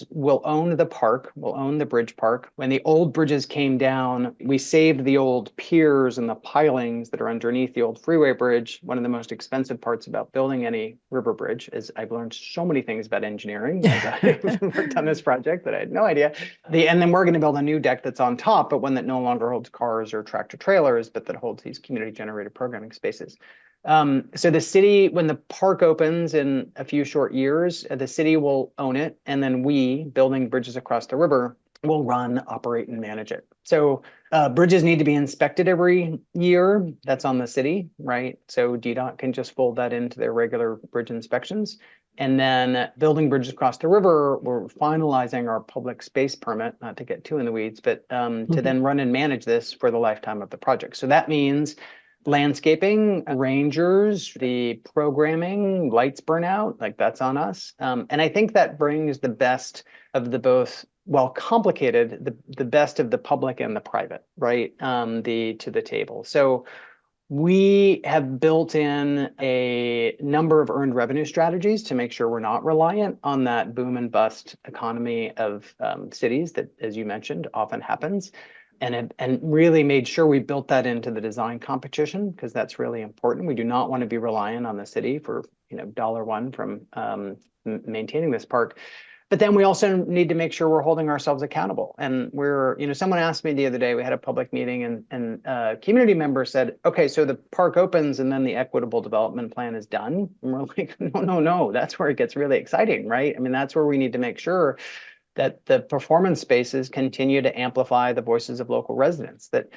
will own the park, will own the bridge park. When the old bridges came down, we saved the old piers and the pilings that are underneath the old freeway bridge. One of the most expensive parts about building any river bridge is I've learned so many things about engineering as I've worked on this project that I had no idea. And then we're going to build a new deck that's on top, but one that no longer holds cars or tractor trailers, but that holds these community generated programming spaces. So the city, when the park opens in a few short years, the city will own it. And then we, building bridges across the river, will run, operate, and manage it. So bridges need to be inspected every year. That's on the city, right? So DDOT can just fold that into their regular bridge inspections. And then building bridges across the river, we're finalizing our public space permit, not to get too in the weeds, but to then run and manage this for the lifetime of the project. So that means landscaping, rangers, the programming, lights burn out, like that's on us. And I think that brings the best of the both, while complicated, the best of the public and the private, right? To the table. So we have built in a number of earned revenue strategies to make sure we're not reliant on that boom and bust economy of cities that, as you mentioned, often happens. And really made sure we built that into the design competition, because that's really important. We do not want to be reliant on the city for $1 from maintaining this park. But then we also need to make sure we're holding ourselves accountable. And someone asked me the other day, we had a public meeting, and a community member said, okay, so the park opens and then the equitable development plan is done. And we're like, no, that's where it gets really exciting, right? I mean, that's where we need to make sure that the performance spaces continue to amplify the voices of local residents, that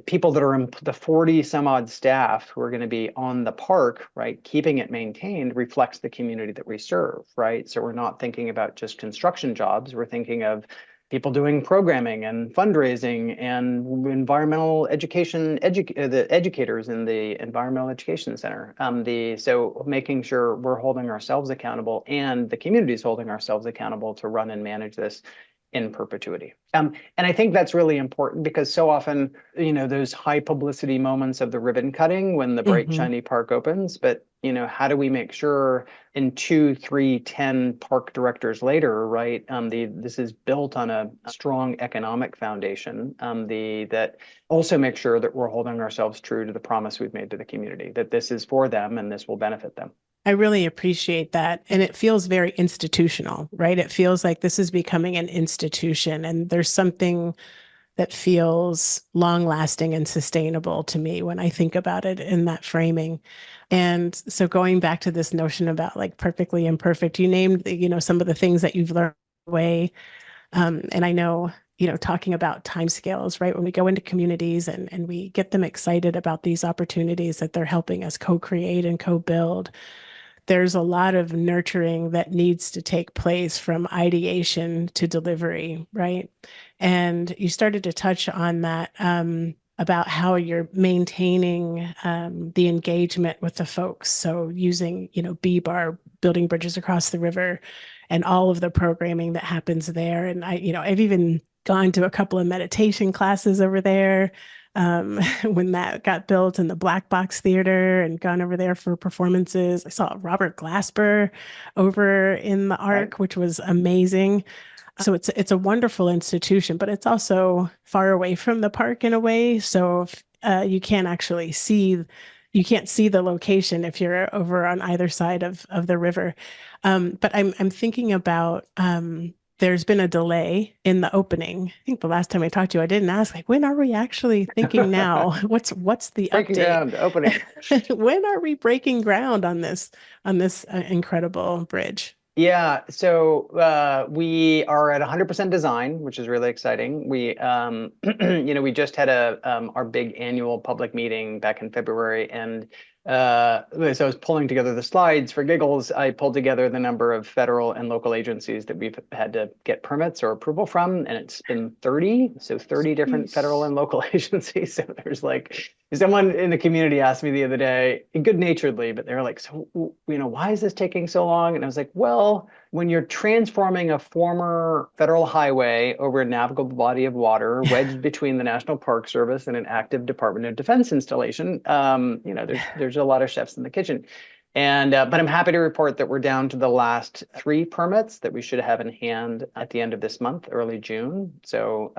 people that are in the 40 some odd staff who are going to be on the park, right, keeping it maintained reflects the community that we serve, right? So we're not thinking about just construction jobs. We're thinking of people doing programming and fundraising and environmental education, the educators in the environmental education center. So making sure we're holding ourselves accountable and the community is holding ourselves accountable to run and manage this in perpetuity. And I think that's really important, because so often, those high publicity moments of the ribbon cutting when the bright, shiny park opens, but how do we make sure in 2, 3, 10 park directors later, right? This is built on a strong economic foundation, that also make sure that we're holding ourselves true to the promise we've made to the community, that this is for them and this will benefit them. I really appreciate that. And it feels very institutional, right? It feels like this is becoming an institution, and there's something that feels long lasting and sustainable to me when I think about it in that framing. And so going back to this notion about like perfectly imperfect, you named, some of the things that you've learned away. And I know, talking about timescales, right? When we go into communities and we get them excited about these opportunities that they're helping us co-create and co-build, there's a lot of nurturing that needs to take place from ideation to delivery, right? And you started to touch on that about how you're maintaining the engagement with the folks. So using, B-Bar, building bridges across the river, and all of the programming that happens there. And I've even gone to a couple of meditation classes over there. When that got built in the Black Box Theater, and gone over there for performances. I saw Robert Glasper over in the Arc, which was amazing. So it's a wonderful institution, but it's also far away from the park in a way. So you can't actually see, you can't see the location if you're over on either side of the river. But I'm thinking about there's been a delay in the opening. I think the last time I talked to you, I didn't ask, like, when are we actually thinking now? What's the breaking update? Ground, opening. When are we breaking ground on this incredible bridge? Yeah, so we are at 100% design, which is really exciting. We, we just had our big annual public meeting back in February, and so I was pulling together the slides for giggles. I pulled together the number of federal and local agencies that we've had to get permits or approval from, and it's been 30. So 30 different federal and local agencies. So there's like, someone in the community asked me the other day, good-naturedly, but they were like, so, why is this taking so long? And I was like, well, when you're transforming a former federal highway over a navigable body of water wedged between the National Park Service and an active Department of Defense installation, there's a lot of chefs in the kitchen. And but I'm happy to report that we're down to the last 3 permits that we should have in hand at the end of this month, early June. So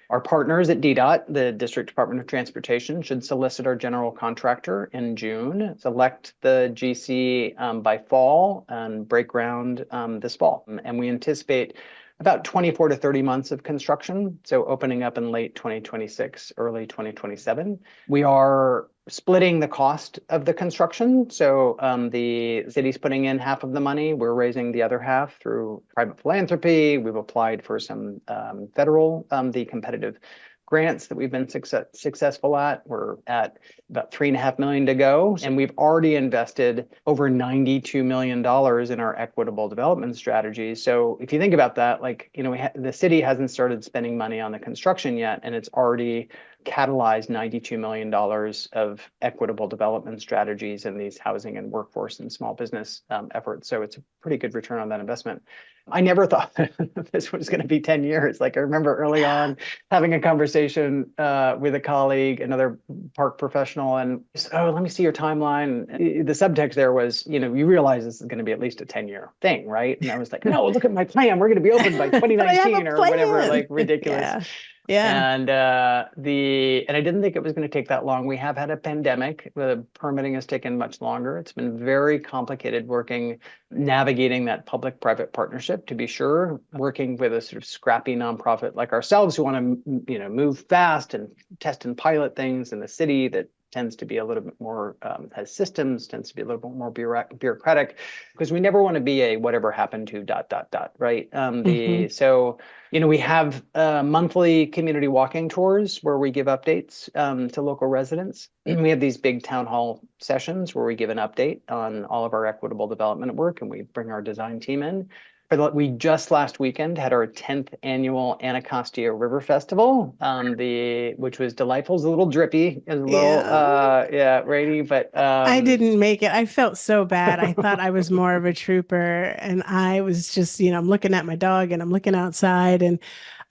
our partners at DDOT, the District Department of Transportation, should solicit our general contractor in June, select the GC by fall, and break ground this fall. And we anticipate about 24 to 30 months of construction. So opening up in late 2026, early 2027. We are splitting the cost of the construction. So the city's putting in half of the money. We're raising the other half through private philanthropy. We've applied for some federal, the competitive grants that we've been successful at. We're at about $3.5 million to go, and we've already invested over $92 million in our equitable development strategies. So if you think about that, like, you know, the city hasn't started spending money on the construction yet, and it's already catalyzed $92 million of equitable development strategies in these housing and workforce and small business efforts. So it's a pretty good return on that investment. I never thought this was going to be 10 years. Like, I remember early on having a conversation with a colleague, another park professional, and he said, "Oh, let me see your timeline." The subtext there was, you know, you realize this is going to be at least a 10-year thing, right? And I was like, "No, look at my plan. We're going to be open by 2019 or whatever, like ridiculous." Yeah. Yeah. And and I didn't think it was going to take that long. We have had a pandemic. The permitting has taken much longer. It's been very complicated navigating that public-private partnership, to be sure, working with a sort of scrappy nonprofit like ourselves who want to, you know, move fast and test and pilot things in the city that tends to be a little bit more, has systems, tends to be a little bit more bureaucratic, because we never want to be a whatever happened to ... right? So, you know, we have monthly community walking tours where we give updates to local residents. We have these big town hall sessions where we give an update on all of our equitable development work, and we bring our design team in. We just last weekend had our 10th annual Anacostia River Festival, which was delightful. It was a little drippy, it was a little rainy, but I didn't make it. I felt so bad. I thought I was more of a trooper, and I was just, you know, I'm looking at my dog and I'm looking outside, and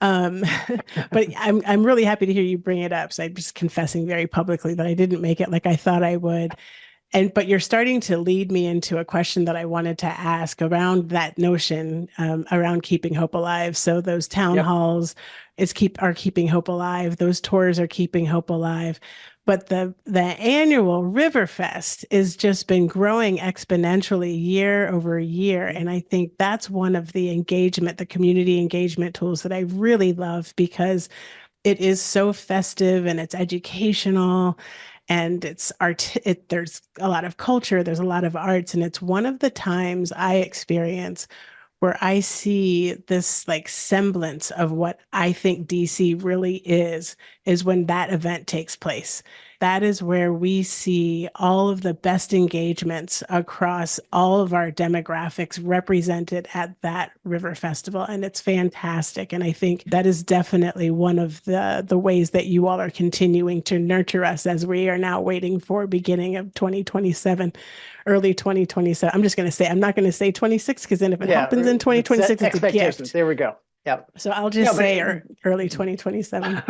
but I'm really happy to hear you bring it up. So I'm just confessing very publicly that I didn't make it like I thought I would. But you're starting to lead me into a question that I wanted to ask around that notion, around keeping hope alive. So those town halls are keeping hope alive. Those tours are keeping hope alive. But the annual Riverfest has just been growing exponentially year over year. And I think that's one of the community engagement tools that I really love, because it is so festive and it's educational. And it's there's a lot of culture, there's a lot of arts, and it's one of the times I experience where I see this like semblance of what I think DC really is when that event takes place. That is where we see all of the best engagements across all of our demographics represented at that river festival. And it's fantastic. And I think that is definitely one of the ways that you all are continuing to nurture us as we are now waiting for beginning of 2027. Early 2027. I'm just going to say, I'm not going to say 26, because then if it happens in 2026, it's a gift. There we go. Yeah. So I'll just say early 2027.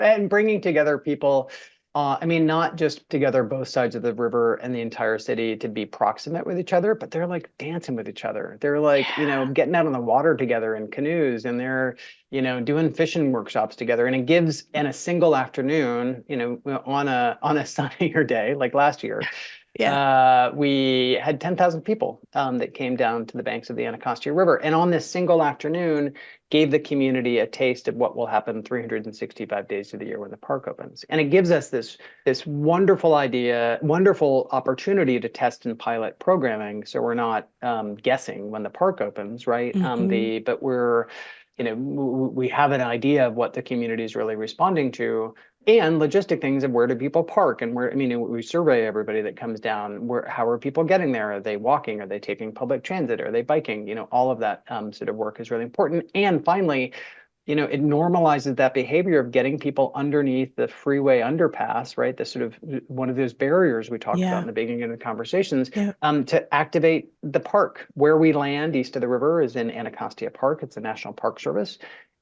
And bringing together people, I mean, not just together both sides of the river and the entire city to be proximate with each other, but they're like dancing with each other. They're like, you know, getting out on the water together in canoes, and they're, you know, doing fishing workshops together. And it gives, in a single afternoon, you know, on a sunnier day like last year, we had 10,000 people that came down to the banks of the Anacostia River. And on this single afternoon, gave the community a taste of what will happen 365 days of the year when the park opens. And it gives us this wonderful opportunity to test and pilot programming. So we're not guessing when the park opens, right? But we're, you know, we have an idea of what the community is really responding to, and logistic things of where do people park, and where, I mean, we survey everybody that comes down. How are people getting there? Are they walking? Are they taking public transit? Are they biking? You know, all of that sort of work is really important. And finally, you know, it normalizes that behavior of getting people underneath the freeway underpass, right? The sort of one of those barriers we talked about in the beginning of the conversations, to activate the park. Where we land east of the river is in Anacostia Park. It's a National Park Service.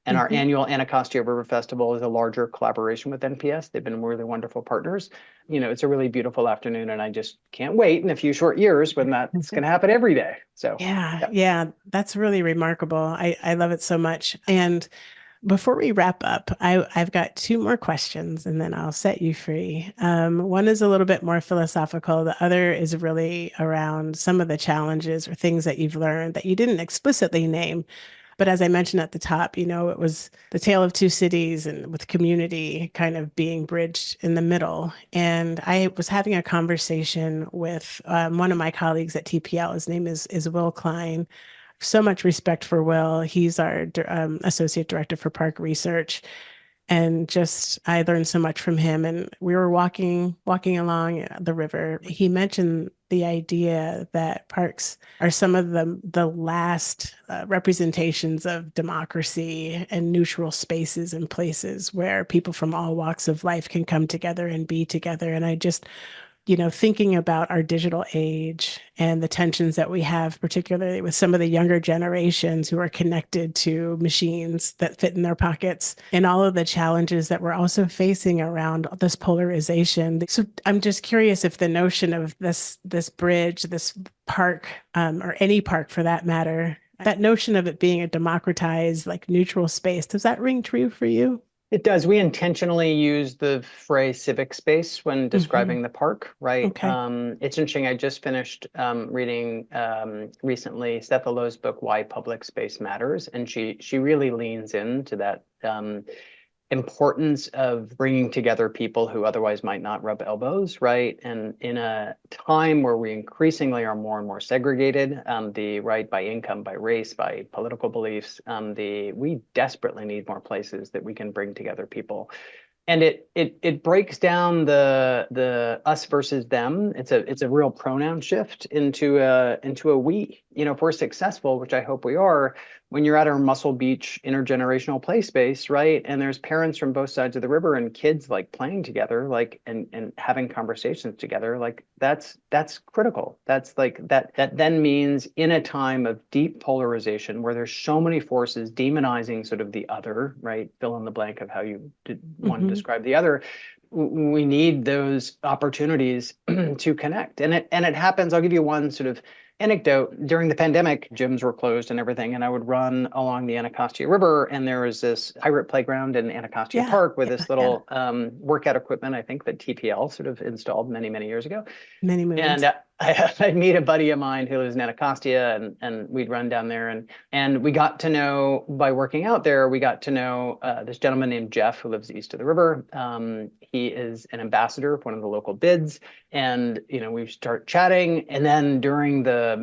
And our Mhm. annual Anacostia River Festival is a larger collaboration with NPS. They've been really wonderful partners. It's a really beautiful afternoon, and I just can't wait in a few short years when that's going to happen every day. So, Yeah, yeah, that's really remarkable. I love it so much. And before we wrap up, I've got two more questions and then I'll set you free. One is a little bit more philosophical. The other is really around some of the challenges or things that you've learned that you didn't explicitly name. But as I mentioned at the top, it was the tale of two cities and with community kind of being bridged in the middle. And I was having a conversation with one of my colleagues at TPL. His name is Will Klein. So much respect for Will. He's our associate director for park research, and just I learned so much from him. And we were walking along the river. He mentioned the idea that parks are some of the last representations of democracy and neutral spaces and places where people from all walks of life can come together and be together. And I just thinking about our digital age and the tensions that we have, particularly with some of the younger generations who are connected to machines that fit in their pockets, and all of the challenges that we're also facing around this polarization. So I'm just curious if the notion of this bridge, this park, or any park for that matter, that notion of it being a democratized, like neutral space, does that ring true for you? it does. We intentionally use the phrase civic space when describing the park, right? Okay. It's interesting. I just finished reading recently Seth Lowe's book, Why Public Space Matters, and she really leans into that importance of bringing together people who otherwise might not rub elbows, right? And in a time where we increasingly are more and more segregated, right, by income, by race, by political beliefs, we desperately need more places that we can bring together people. And it breaks down the us versus them. It's a real pronoun shift into a we. If we're successful, which I hope we are, when you're at our Muscle Beach intergenerational play space, right? And there's parents from both sides of the river and kids like playing together, like and having conversations together, like that's critical. That's like that then means in a time of deep polarization where there's so many forces demonizing sort of the other, right? Fill in the blank of how you want to describe the other. We need those opportunities to connect, and it happens. I'll give you one sort of anecdote. During the pandemic, gyms were closed and everything, and I would run along the Anacostia River, and there was this pirate playground in Anacostia Yeah, Park with yeah, this little workout equipment, I think that TPL sort of installed many, many years ago. many moons. And I'd meet a buddy of mine who lives in Anacostia, and we'd run down there, and we got to know, by working out there, we got to know this gentleman named Jeff who lives east of the river. He is an ambassador of one of the local bids, and we start chatting. And then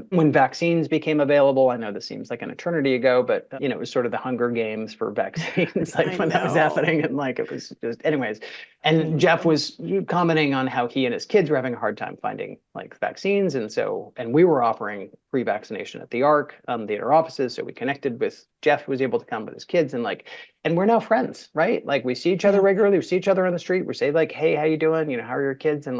when vaccines became available, I know this seems like an eternity ago, but it was sort of the Hunger Games for vaccines, like when that was happening, and like it was just, anyways. And Jeff was commenting on how he and his kids were having a hard time finding like vaccines, and we were offering free vaccination at the Arc, at our offices. So we connected with Jeff, who was able to come with his kids, and we're now friends, right? Like we see each other regularly, we see each other on the street, we say like, hey, how you doing? How are your kids? And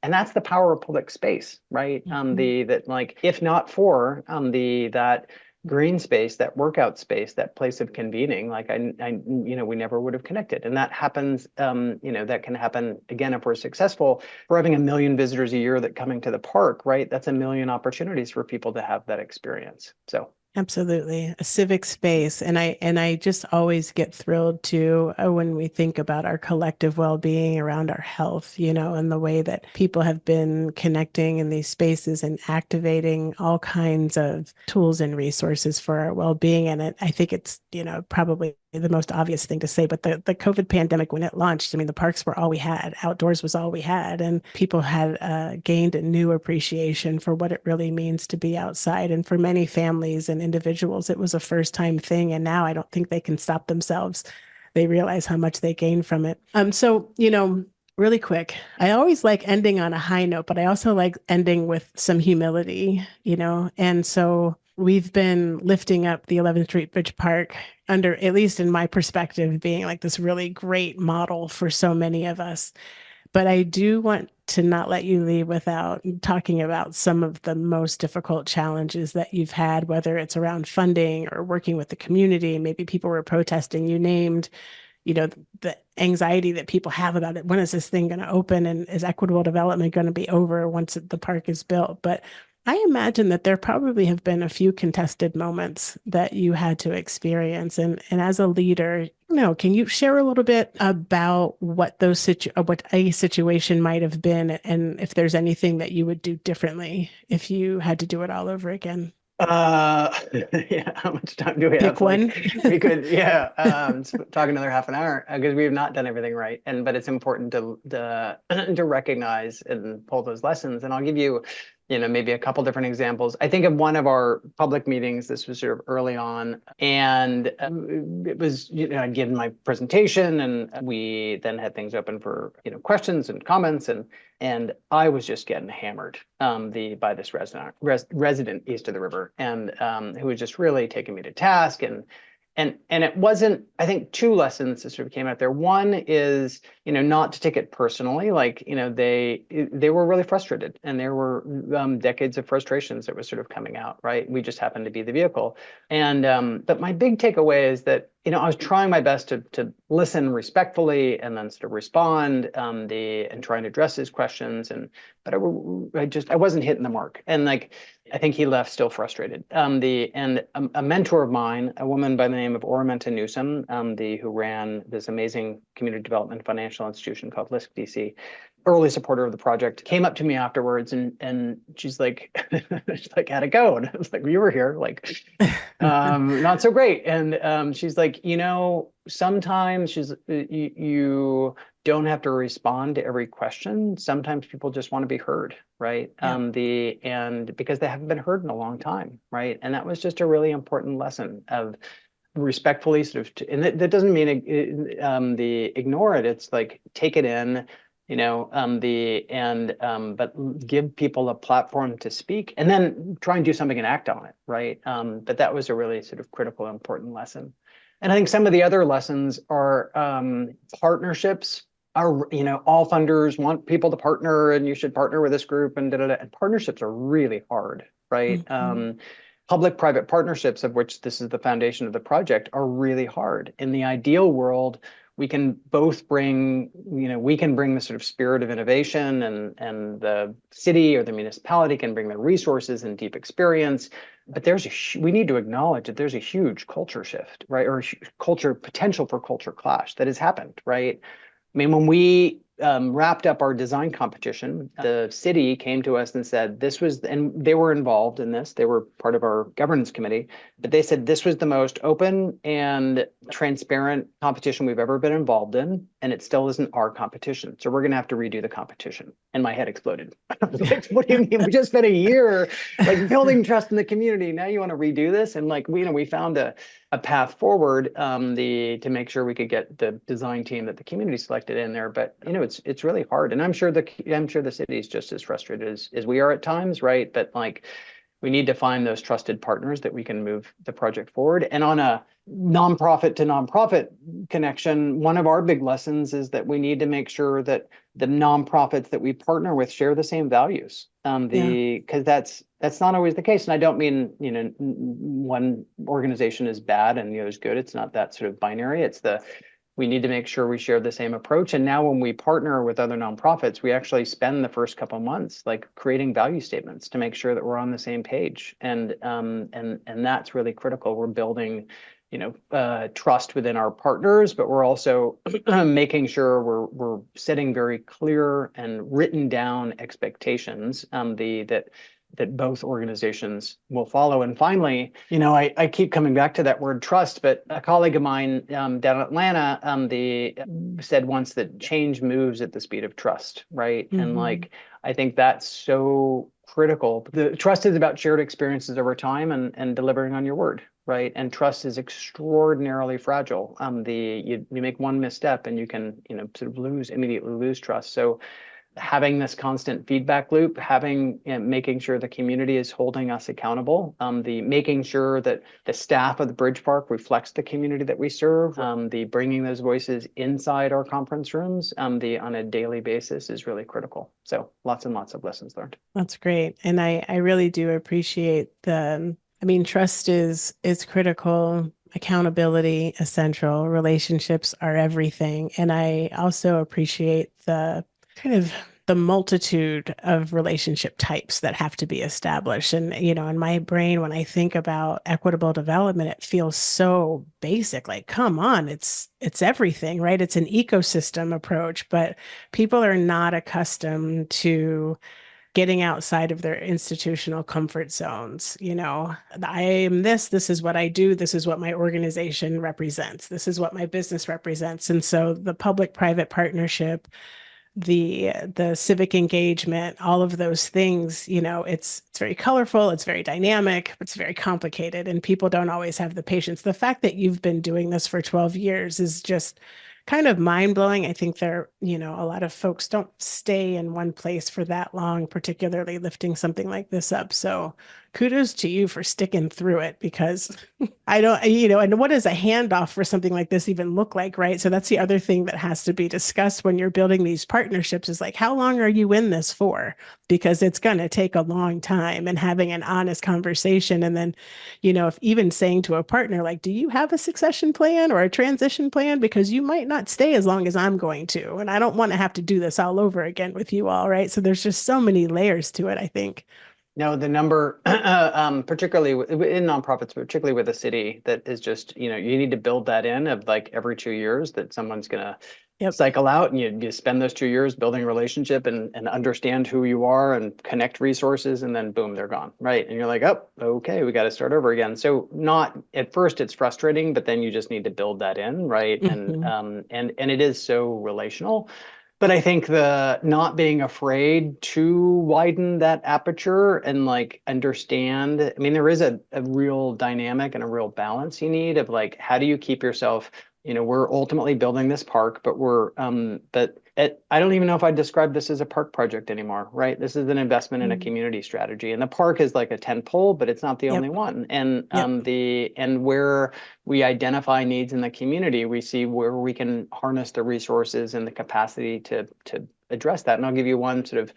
that's the power of public space, right? That like, if not for that green space, that workout space, that place of convening, like we never would have connected. And that happens, that can happen again if we're successful. We're having 1 million visitors a year that coming to the park, right? That's 1 million opportunities for people to have that experience. So absolutely. A civic space. And I just always get thrilled too when we think about our collective well-being around our health, and the way that people have been connecting in these spaces and activating all kinds of tools and resources for our well-being. And I think it's, probably the most obvious thing to say, but the COVID pandemic, when it launched, I mean, the parks were all we had, outdoors was all we had, and people had gained a new appreciation for what it really means to be outside. And for many families and individuals, it was a first time thing. And now I don't think they can stop themselves. They realize how much they gain from it. So, really quick, I always like ending on a high note, but I also like ending with some humility, and so we've been lifting up the 11th Street Bridge Park under, at least in my perspective, being like this really great model for so many of us. But I do want to not let you leave without talking about some of the most difficult challenges that you've had, whether it's around funding or working with the community. Maybe people were protesting. You named, the anxiety that people have about it. When is this thing going to open, and is equitable development going to be over once the park is built? But I imagine that there probably have been a few contested moments that you had to experience. And as a leader, can you share a little bit about what what a situation might have been, and if there's anything that you would do differently if you had to do it all over again? Yeah, how much time do we have? Pick one. We could, yeah, talk another half an hour because we have not done everything right. But it's important to recognize and pull those lessons. And I'll give you, maybe a couple different examples. I think of one of our public meetings. This was sort of early on, and it was, I'd given my presentation, and we then had things open for questions and comments, and I was just getting hammered by this resident east of the river, and who was just really taking me to task. And it wasn't, I think, two lessons that sort of came out there. One is, not to take it personally. Like, they were really frustrated, and there were decades of frustrations that was sort of coming out, right? We just happened to be the vehicle. And but my big takeaway is that, I was trying my best to listen respectfully and then sort of respond and trying to address his questions. But I wasn't hitting the mark. And like, I think he left still frustrated. A mentor of mine, a woman by the name of Oramenta Newsom, who ran this amazing community development financial institution called LISC DC, early supporter of the project, came up to me afterwards, and she's like, how'd it go? And I was like, well, you were here, like, not so great. And she's like, sometimes you don't have to respond to every question. Sometimes people just want to be heard, right? Yeah. And because they haven't been heard in a long time, right? And that was just a really important lesson of respectfully sort of, and that doesn't mean ignore it. It's like, take it in, but give people a platform to speak, and then try and do something and act on it, right? But that was a really sort of critical, important lesson. And I think some of the other lessons are partnerships. All funders want people to partner, and you should partner with this group, and And partnerships are really hard, right? Mm-hmm. Public-private partnerships, of which this is the foundation of the project, are really hard. In the ideal world, we can both bring, we can bring the sort of spirit of innovation, and the city or the municipality can bring the resources and deep experience. But we need to acknowledge that there's a huge culture shift, right? Or potential for culture clash that has happened, right? I mean, when we wrapped up our design competition, the city came to us and said and they were involved in this. They were part of our governance committee, but they said this was the most open and transparent competition we've ever been involved in, and it still isn't our competition. So we're going to have to redo the competition. And my head exploded. I was like, what do you mean? We just spent a year like building trust in the community. Now you want to redo this? And like, we found a path forward to make sure we could get the design team that the community selected in there. But it's really hard, and I'm sure the city is just as frustrated as we are at times, right? But like, we need to find those trusted partners that we can move the project forward. And on a nonprofit to nonprofit connection, one of our big lessons is that we need to make sure that the nonprofits that we partner with share the same values. Because that's not always the case. And I don't mean, one organization is bad and the other is good. It's not that sort of binary. We need to make sure we share the same approach. And now when we partner with other nonprofits, we actually spend the first couple of months like creating value statements to make sure that we're on the same page. And that's really critical. We're building, trust within our partners, but we're also making sure we're setting very clear and written down expectations that both organizations will follow. And finally, I keep coming back to that word trust, but a colleague of mine down in Atlanta said once that change moves at the speed of trust, right? Mm-hmm. And like, I think that's so critical. The trust is about shared experiences over time and delivering on your word, right? And trust is extraordinarily fragile. You make one misstep and you can, sort of immediately lose trust. So having this constant feedback loop, making sure the community is holding us accountable, the making sure that the staff of the Bridge Park reflects the community that we serve, the bringing those voices inside our conference rooms, on a daily basis is really critical. So lots and lots of lessons learned. That's great. And I really do appreciate trust is critical, accountability essential, relationships are everything. And I also appreciate the kind of the multitude of relationship types that have to be established. And, in my brain, when I think about equitable development, it feels so basic, like, come on, it's everything, right? It's an ecosystem approach, but people are not accustomed to getting outside of their institutional comfort zones. I am this is what I do, this is what my organization represents, this is what my business represents. And so the public-private partnership, the civic engagement, all of those things, it's very colorful, it's very dynamic, it's very complicated, and people don't always have the patience. The fact that you've been doing this for 12 years is just kind of mind-blowing. I think a lot of folks don't stay in one place for that long, particularly lifting something like this up. So kudos to you for sticking through it, because I don't, and what does a handoff for something like this even look like, right? So that's the other thing that has to be discussed when you're building these partnerships, is like, how long are you in this for? Because it's going to take a long time, and having an honest conversation. And then, if even saying to a partner, like, do you have a succession plan or a transition plan? Because you might not stay as long as I'm going to, and I don't want to have to do this all over again with you all, right? So there's just so many layers to it, I think. No, the number, particularly in nonprofits, particularly with a city, that is just, you need to build that in of like every 2 years that someone's going to cycle out, and you spend those 2 years building a relationship and understand who you are and connect resources, and then boom, they're gone, right? And you're like, oh, okay, we got to start over again. So not at first it's frustrating, but then you just need to build that in, right? Mm-hmm. And it is so relational. But I think the not being afraid to widen that aperture and like understand, I mean, there is a real dynamic and a real balance you need of like, how do you keep yourself, we're ultimately building this park, but I don't even know if I'd describe this as a park project anymore, right? This is an investment in a community strategy, and the park is like a tent pole, but it's not the only one. And where we identify needs in the community, we see where we can harness the resources and the capacity to address that. And I'll give you one sort of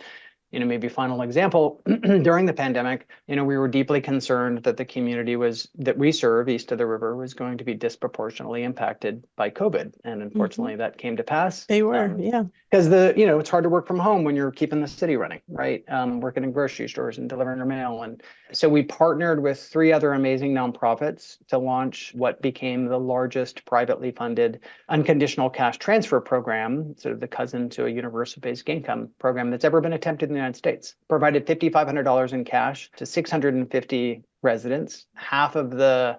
maybe final example. During the pandemic, we were deeply concerned that the community that we serve east of the river was going to be disproportionately impacted by COVID. And unfortunately, that came to pass. They were, yeah. Because it's hard to work from home when you're keeping the city running, right? Working in grocery stores and delivering your mail. And so we partnered with 3 other amazing nonprofits to launch what became the largest privately funded unconditional cash transfer program, sort of the cousin to a universal-basic income program that's ever been attempted in the United States. Provided $5,500 in cash to 650 residents. Half of the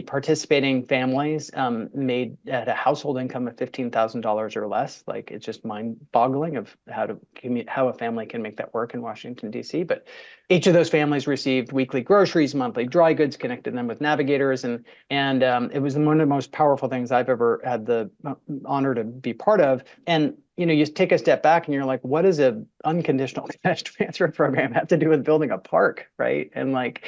participating families made at a household income of $15,000 or less. Like, it's just mind-boggling of how a family can make that work in Washington, D.C. But each of those families received weekly groceries, monthly dry goods, connected them with navigators, and it was one of the most powerful things I've ever had the honor to be part of. And you take a step back and you're like, what does a unconditional cash transfer program have to do with building a park, right? And like,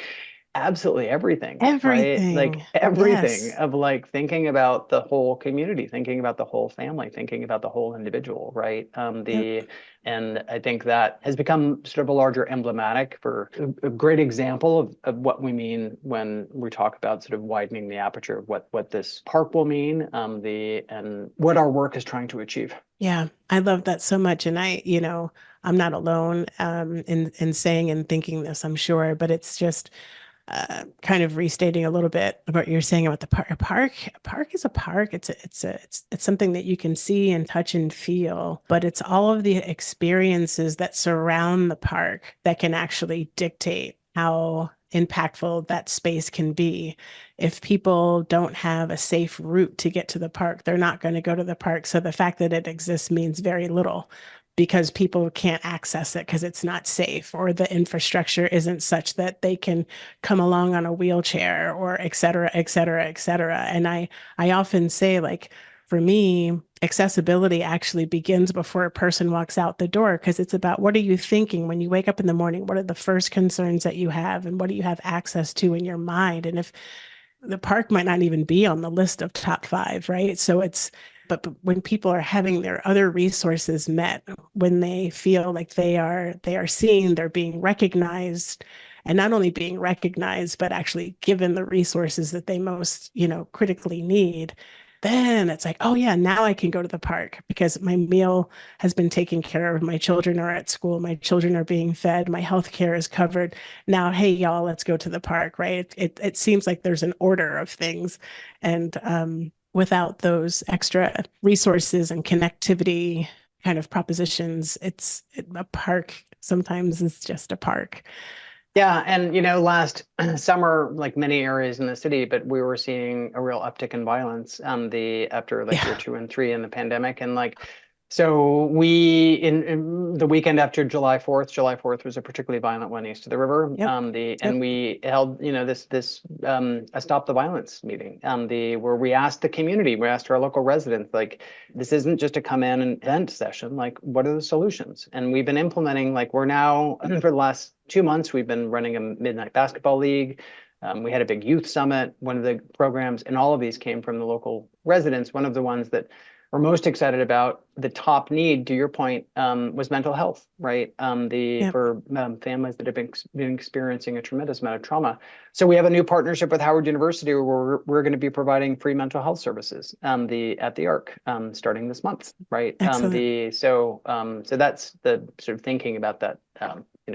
absolutely everything, right? Like everything of like thinking about the whole community, thinking about the whole family, thinking about the whole individual, right? And I think that has become sort of a larger emblematic for a great example of what we mean when we talk about sort of widening the aperture of what this park will mean, and what our work is trying to achieve. Yeah, I love that so much. And I'm not alone in saying and thinking this, I'm sure, but it's just kind of restating a little bit about what you're saying about the park. A park is a park. It's something that you can see and touch and feel, but it's all of the experiences that surround the park that can actually dictate how impactful that space can be. If people don't have a safe route to get to the park, they're not going to go to the park. So the fact that it exists means very little, because people can't access it because it's not safe, or the infrastructure isn't such that they can come along on a wheelchair, or et cetera, et cetera, et cetera. And I often say, like, for me, accessibility actually begins before a person walks out the door, because it's about, what are you thinking when you wake up in the morning? What are the first concerns that you have, and what do you have access to in your mind? And if the park might not even be on the list of top 5, right? So but when people are having their other resources met, when they feel like they are seen, they're being recognized, and not only being recognized, but actually given the resources that they most, critically need, then it's like, oh yeah, now I can go to the park because my meal has been taken care of. My children are at school. My children are being fed. My health care is covered. Now, hey, y'all, let's go to the park, right? It seems like there's an order of things. And without those extra resources and connectivity kind of propositions, a park sometimes is just a park. Yeah, and last summer, like many areas in the city, but we were seeing a real uptick in violence after like year 2 and 3 in the pandemic, and so we in the weekend after July 4th. July 4th was a particularly violent one east of the river. Yep. And we held this a Stop the Violence meeting. Where we asked the community, we asked our local residents, like, this isn't just a come in and vent session. Like, what are the solutions? And we've been implementing. Like, we're now for the last 2 months, we've been running a midnight basketball league. We had a big youth summit. One of the programs, and all of these came from the local residents. One of the ones that we're most excited about, the top need, to your point, was mental health, right? For families that have been experiencing a tremendous amount of trauma. So we have a new partnership with Howard University where we're going to be providing free mental health services at the Arc starting this month, right? So that's the sort of thinking about that,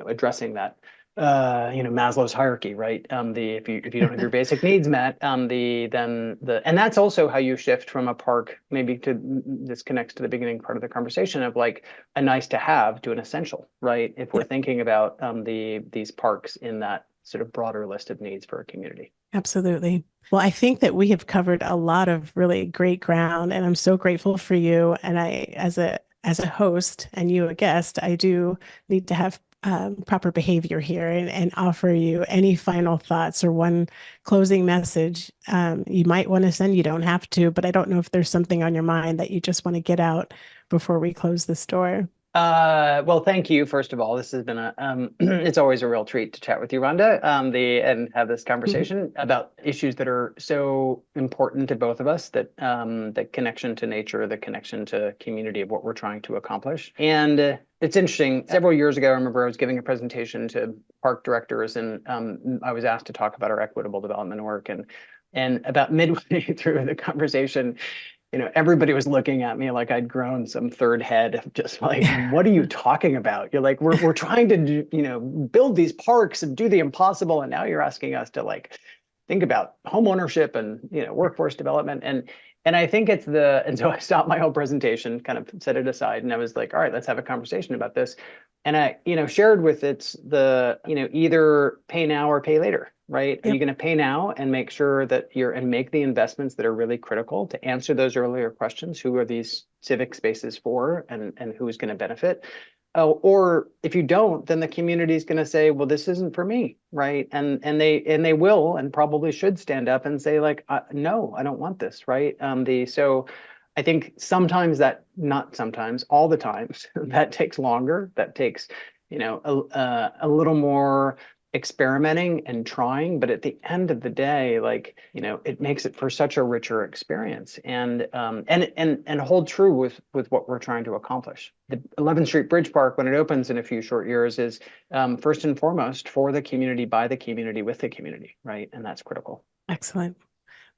addressing that. Maslow's hierarchy, right? If you don't have your basic needs met, and that's also how you shift from a park, maybe to, this connects to the beginning part of the conversation, of like a nice to have to an essential, right? If we're thinking about these parks in that sort of broader list of needs for a community. Absolutely. Well, I think that we have covered a lot of really great ground, and I'm so grateful for you. And I, as a host and you a guest, I do need to have proper behavior here and offer you any final thoughts or one closing message you might want to send. You don't have to, but I don't know if there's something on your mind that you just want to get out before we close this door. Well, thank you. First of all, this has been it's always a real treat to chat with you, Rhonda, and have this conversation about issues that are so important to both of us, that the connection to nature, the connection to community of what we're trying to accomplish. And it's interesting. Several years ago, I remember I was giving a presentation to park directors, and I was asked to talk about our equitable development work. And about midway through the conversation, everybody was looking at me like I'd grown some third head of just like, what are you talking about? You're like, we're trying to do, build these parks and do the impossible, and now you're asking us to like think about home ownership and workforce development. And I think and so I stopped my whole presentation, kind of set it aside, and I was like, all right, let's have a conversation about this. And I, shared with it either pay now or pay later, right? Yep. Are you going to pay now and make sure that and make the investments that are really critical to answer those earlier questions? Who are these civic spaces for, and who's going to benefit? Or if you don't, then the community is going to say, well, this isn't for me, right? And they will and probably should stand up and say, like, no, I don't want this, right? So I think sometimes not sometimes, all the times, that takes longer. That takes, a little more experimenting and trying, but at the end of the day, like, it makes it for such a richer experience, and hold true with what we're trying to accomplish. The 11th Street Bridge Park, when it opens in a few short years, is first and foremost for the community, by the community, with the community, right? And that's critical. Excellent.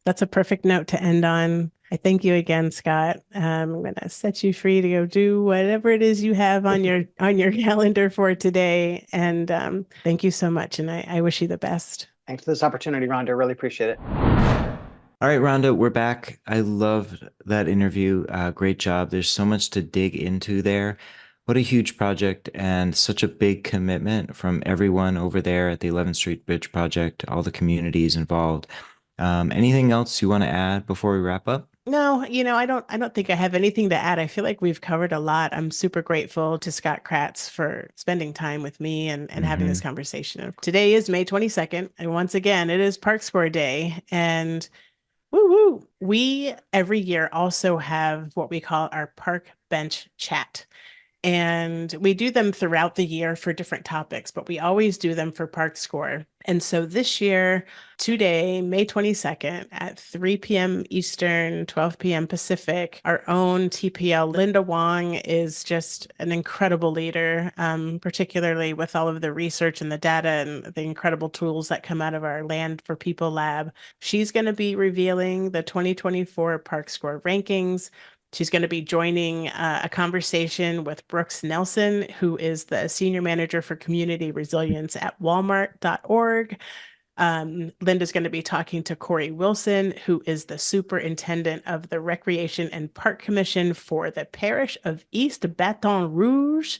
That's a perfect note to end on. I thank you again, Scott. I'm going to set you free to go do whatever it is you have on your calendar for today. And thank you so much. And I wish you the best. Thanks for this opportunity, Rhonda. I really appreciate it. All right, Rhonda, we're back. I loved that interview. Great job. There's so much to dig into there. What a huge project, and such a big commitment from everyone over there at the 11th Street Bridge Project, all the communities involved. Anything else you want to add before we wrap up? No, I don't think I have anything to add. I feel like we've covered a lot. I'm super grateful to Scott Kratz for spending time with me and having this conversation. Today is May 22nd. And once again, it is Park Square Day. And Woo woo. We every year also have what we call our park bench chat. And we do them throughout the year for different topics, but we always do them for Park Score. And so this year, today, May 22nd at 3 p.m. Eastern, 12 p.m. Pacific, our own TPL, Linda Wong, is just an incredible leader, particularly with all of the research and the data and the incredible tools that come out of our Land for People lab. She's going to be revealing the 2024 Park Score rankings. She's going to be joining a conversation with Brooks Nelson, who is the Senior Manager for Community Resilience at Walmart.org. Linda's going to be talking to Corey Wilson, who is the Superintendent of the Recreation and Park Commission for the Parish of East Baton Rouge.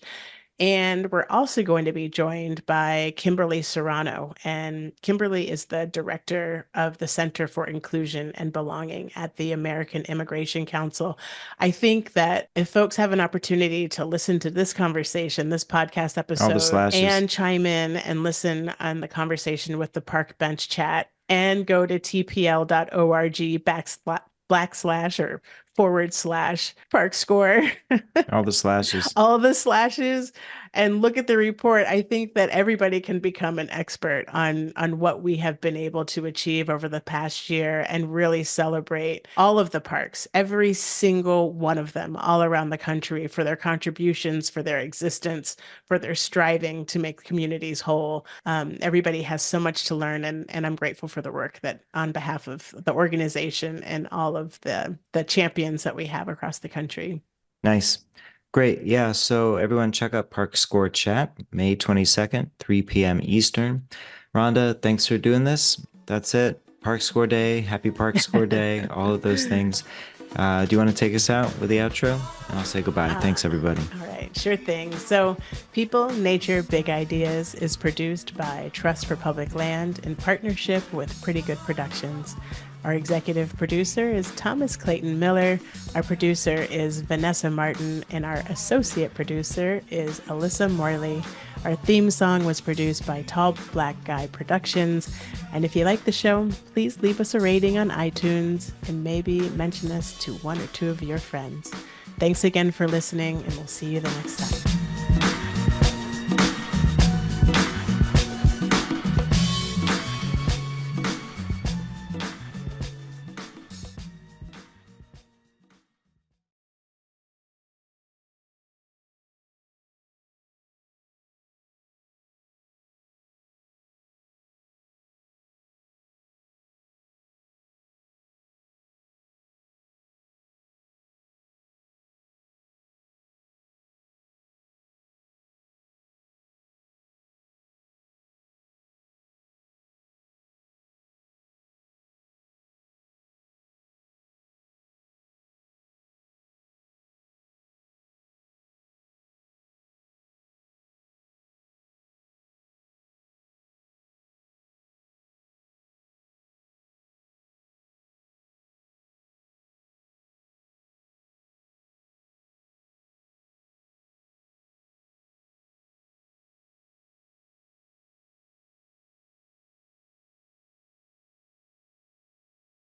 And we're also going to be joined by Kimberly Serrano. And Kimberly is the director of the Center for Inclusion and Belonging at the American Immigration Council. I think that if folks have an opportunity to listen to this conversation, this podcast episode, and chime in and listen on the conversation with the Park Bench chat, and go to tpl.org// or /Park Score. All the slashes. All the slashes, and look at the report. I think that everybody can become an expert on what we have been able to achieve over the past year and really celebrate all of the parks, every single one of them all around the country, for their contributions, for their existence, for their striving to make communities whole. Everybody has so much to learn, and I'm grateful for the work that on behalf of the organization and all of the champions that we have across the country. Nice. Great. Yeah. So everyone check out Park Score Chat, May 22nd, 3 p.m. Eastern. Rhonda, thanks for doing this. That's it. Park Score Day. Happy Park Score Day. All of those things. Do you want to take us out with the outro? And I'll say goodbye. Thanks, everybody. All right. Sure thing. So People, Nature, Big Ideas is produced by Trust for Public Land in partnership with Pretty Good Productions. Our executive producer is Thomas Clayton Miller. Our producer is Vanessa Martin, and our associate producer is Alyssa Morley. Our theme song was produced by Tall Black Guy Productions. And if you like the show, please leave us a rating on iTunes and maybe mention us to one or two of your friends. Thanks again for listening, and we'll see you the next time.